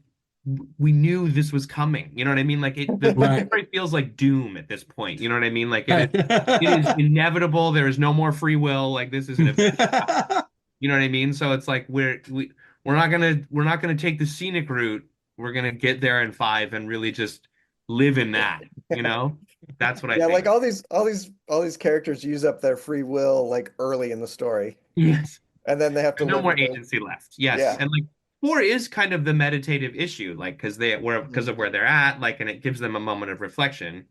we knew this was coming. You know what I mean? Like the Right. story feels like doom at this point. You know what I mean? Like Right. it is inevitable. There is no more free will. Like this is an event. You know what I mean? So it's like we're not gonna take the scenic route. We're gonna get there in five and really just live in that. You know, that's what I Yeah, like think. all these characters use up their free will like early in the story, Yes. and then they have to There's no live more with those. agency left. Yes. Yeah. And like four is kind of the meditative issue, like because Mhm. of where they're at, like, and it gives them a moment of reflection.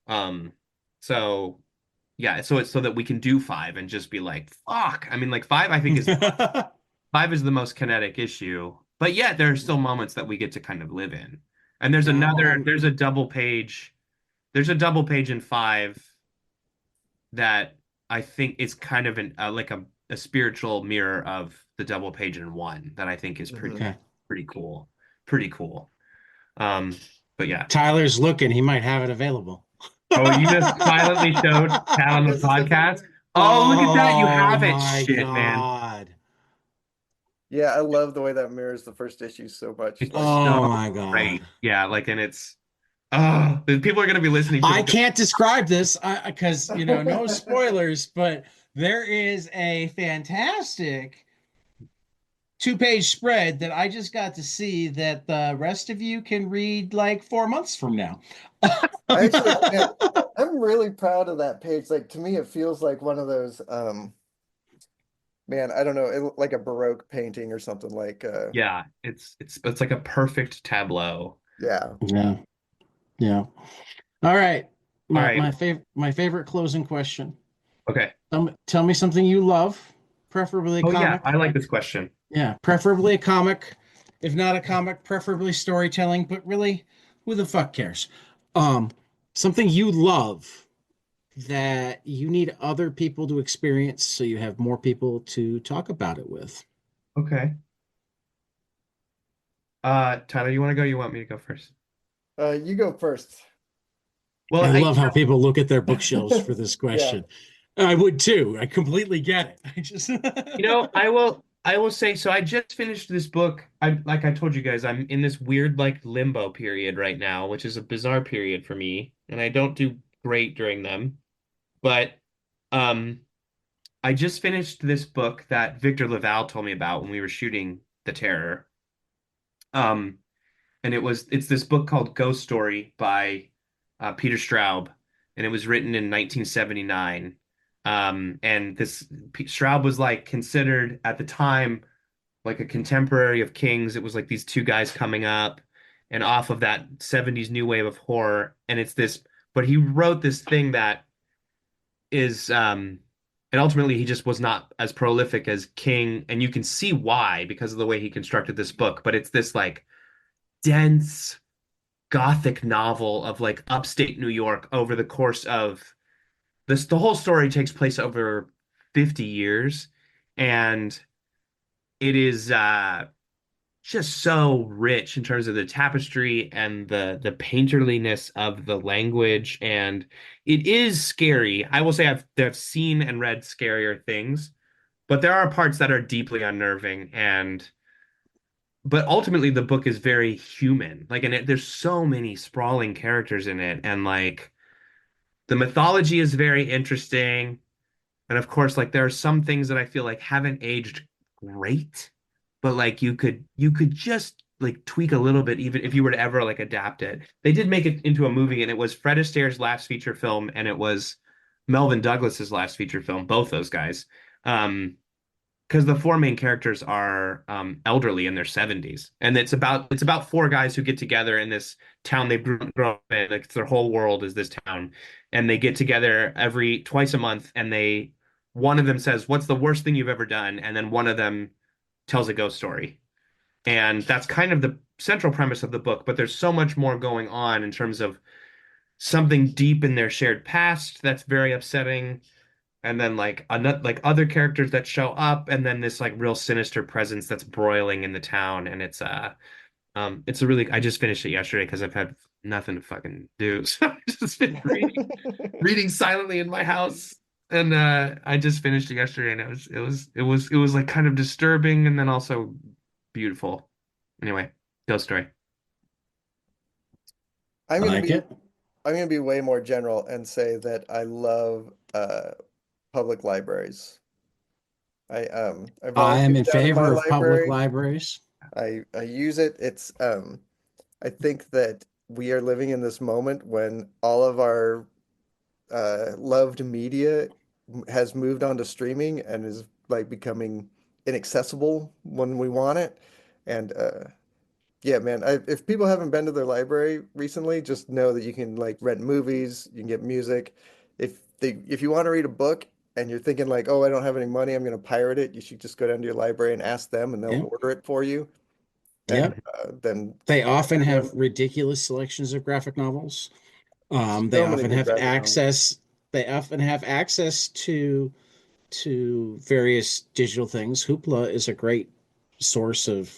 Um, so yeah, so it's so that we can do five and just be like, fuck. I mean, like five, I think five is the most kinetic issue, but yet there are still moments that we get to kind of live in. And Now I'm there's a double page in five that I think is kind of like a spiritual mirror of the double page in one that I think is Mhm. okay. pretty cool. Pretty cool. Um, but yeah. Tyler's looking, he might have it available. Oh, you just silently showed Cat on the Yes, it's in podcast. here. Oh, look at that. You Oh have it. my Shit, man. God. Yeah, I love the way that mirrors the first issue so much. It's Like, so Oh my God. great. Yeah, like and it's oh, the people are gonna be listening to I this. can't describe this because, no spoilers, but there is a fantastic two-page spread that I just got to see that the rest of you can read like 4 months from now. I actually, man, I'm really proud of that page. Like to me, it feels like one of those, man, I don't know, like a Baroque painting or something. Like, Yeah, it's like a perfect tableau. yeah. Yeah, yeah. All right. All My right. my favorite closing question. Okay. Tell me something you love, preferably a Oh yeah, comic. I like this question. Yeah, preferably a comic. If not a comic, preferably storytelling, but really, who the fuck cares? Um, Something you love that you need other people to experience so you have more people to talk about it with. Okay. Tyler, you want to go? You want me to go first? You go first. Well, I love how people look at their bookshelves for this Yeah. question. I would too. I completely get it. I just I will say so I just finished this book. I told you guys, I'm in this weird like limbo period right now, which is a bizarre period for me, and I don't do great during them. But um I just finished this book that Victor Laval told me about when we were shooting The Terror. Um and it's this book called Ghost Story by Peter Straub, and it was written in 1979. And Straub was like considered at the time like a contemporary of King's. It was like these two guys coming up, and off of that 70s new wave of horror. And but he wrote this thing that is, and ultimately he just was not as prolific as King, and you can see why because of the way he constructed this book. But it's this like dense gothic novel of like upstate New York over the course of this. The whole story takes place over 50 years, and it is just so rich in terms of the tapestry and the painterliness of the language, and it is scary. I will say I've seen and read scarier things, but there are parts that are deeply unnerving, and but ultimately the book is very human. Like, and there's so many sprawling characters in it, and like the mythology is very interesting. And of course, like there are some things that I feel like haven't aged great, but like you could just like tweak a little bit even if you were to ever like adapt it. They did make it into a movie, and it was Fred Astaire's last feature film, and it was Melvin Douglas's last feature film, both those guys. Because the four main characters are elderly in their 70s, and it's about four guys who get together in this town they've grown up in. Like, it's their whole world is this town, and they get together every twice a month, and they one of them says, "What's the worst thing you've ever done?" And then one of them tells a ghost story, and that's kind of the central premise of the book. But there's so much more going on in terms of something deep in their shared past that's very upsetting, and then like another like other characters that show up, and then this like real sinister presence that's broiling in the town. And it's a really, I just finished it yesterday because I've had nothing to fucking do, so I've just been reading silently in my house. And I just finished it yesterday, and it was like kind of disturbing and then also beautiful. Anyway, ghost story. I'm I gonna like be it. I'm gonna be way more general and say that I love public libraries. I I am volunteer in down in my favor of public library. libraries. I use it. It's I think that we are living in this moment when all of our loved media has moved on to streaming and is like becoming inaccessible when we want it. And yeah, man, if people haven't been to their library recently, just know that you can like rent movies, you can get music. If you want to read a book and you're thinking like, oh, I don't have any money, I'm going to pirate it, you should just go down to your library and ask them, and they'll Yep. order it for you. And Yep. then They often you have know, ridiculous selections of graphic novels. They so many often good have graphic novels. access. They often have access to various digital things. Hoopla is a great source of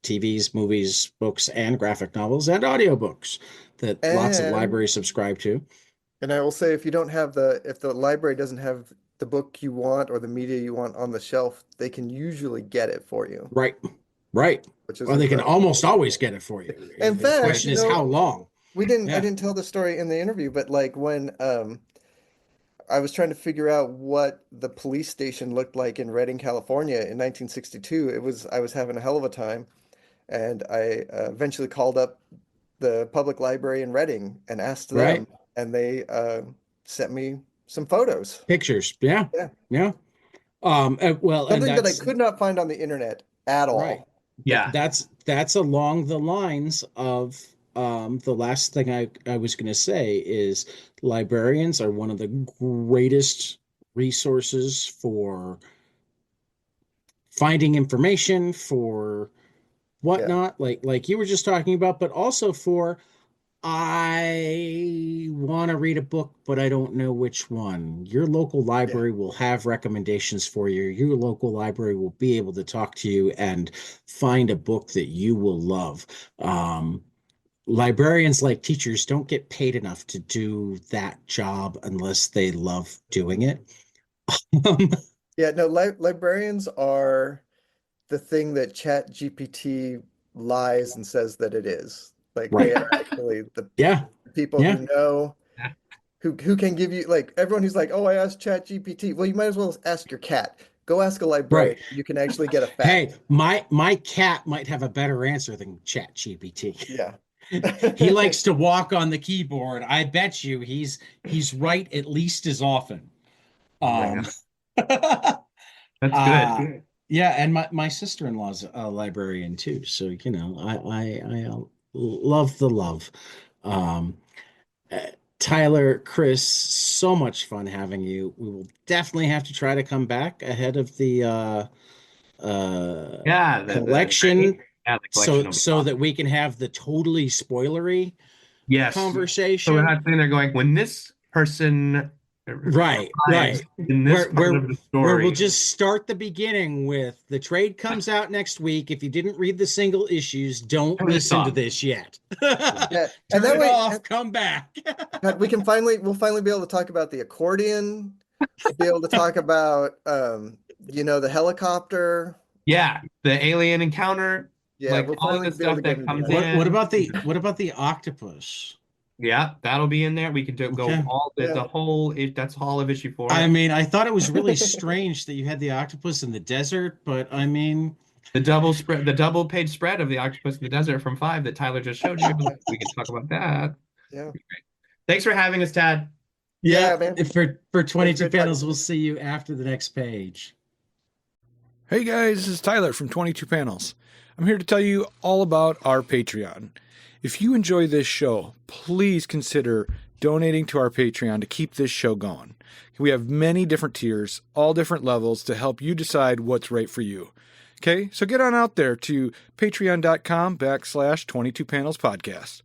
TVs, movies, books, and graphic novels and audiobooks that lots of And libraries subscribe to. and I will say if you don't have if the library doesn't have the book you want or the media you want on the shelf, they can usually get it for you, Right. Right. which is Or they can incredible. almost always get it for you. In The fact, question is how long. I Yeah. didn't tell the story in the interview, but like when I was trying to figure out what the police station looked like in Redding, California in 1962, I was having a hell of a time, and I eventually called up the public library in Reading and asked them, Right. and they sent me some photos. Pictures. Yeah. Yeah, Yeah. Well, and something that I that's could not find on the internet at right. all. Yeah. That's along the lines of the last thing I was going to say is librarians are one of the greatest resources for finding information, for Yeah, whatnot, like you were just talking about, but also for I want to read a book, but I don't know which one. Your local yeah. library will have recommendations for you. Your local library will be able to talk to you and find a book that you will love. Librarians, like teachers, don't get paid enough to do that job unless they love doing it. Yeah, no, librarians are the thing that Chat GPT lies and says that it is. Like they Right. are actually the Yeah. people Yeah. who know, who can give you like everyone who's like, oh, I asked Chat GPT. Well, you might as well ask your cat. Go ask a librarian. Right. You can actually get a Hey, fact. my cat might have a better answer than Chat GPT. Yeah. He likes to walk on the keyboard. I bet you he's right at least as often. Oh my Um, God. That's uh, good. yeah, and my sister-in-law's a librarian too, so you know, I love the love. Um, uh, Tyler, Chris, so much fun having you. We will definitely have to try to come back ahead of the Yeah, collection the collection will be so that awesome. we can have the totally spoilery Yes. So we're conversation. not sitting there going, when this person Right, arrives right. in this Where part where of the where we'll story. just start the beginning with the trade comes out next week. If you didn't read the single issues, don't Turn this listen to off. this yet. Yeah. And Turn that it way, off, come back. God, we'll finally be able to talk about the accordion. We'll be able to talk about the helicopter. Yeah, the alien encounter. Yeah, like we'll all of finally the be able to stuff get that into comes that. What in. what about the octopus? Yeah, that'll be in there. We can go Okay. all Yeah. the whole. That's all of issue 4. I mean, I thought it was really strange that you had the octopus in the desert, but I mean, The double page spread of the Octopus in the Desert from 5 that Tyler just showed you. We can talk about that. Yeah. Thanks for having us, Tad. Yeah, yeah, man. for It was 22 great talking panels, to we'll you. see you after the next page. Hey guys, this is Tyler from 22 Panels. I'm here to tell you all about our Patreon. If you enjoy this show, please consider donating to our Patreon to keep this show going. We have many different tiers, all different levels to help you decide what's right for you. Okay, so get on out there to patreon.com/22 Panels Podcast.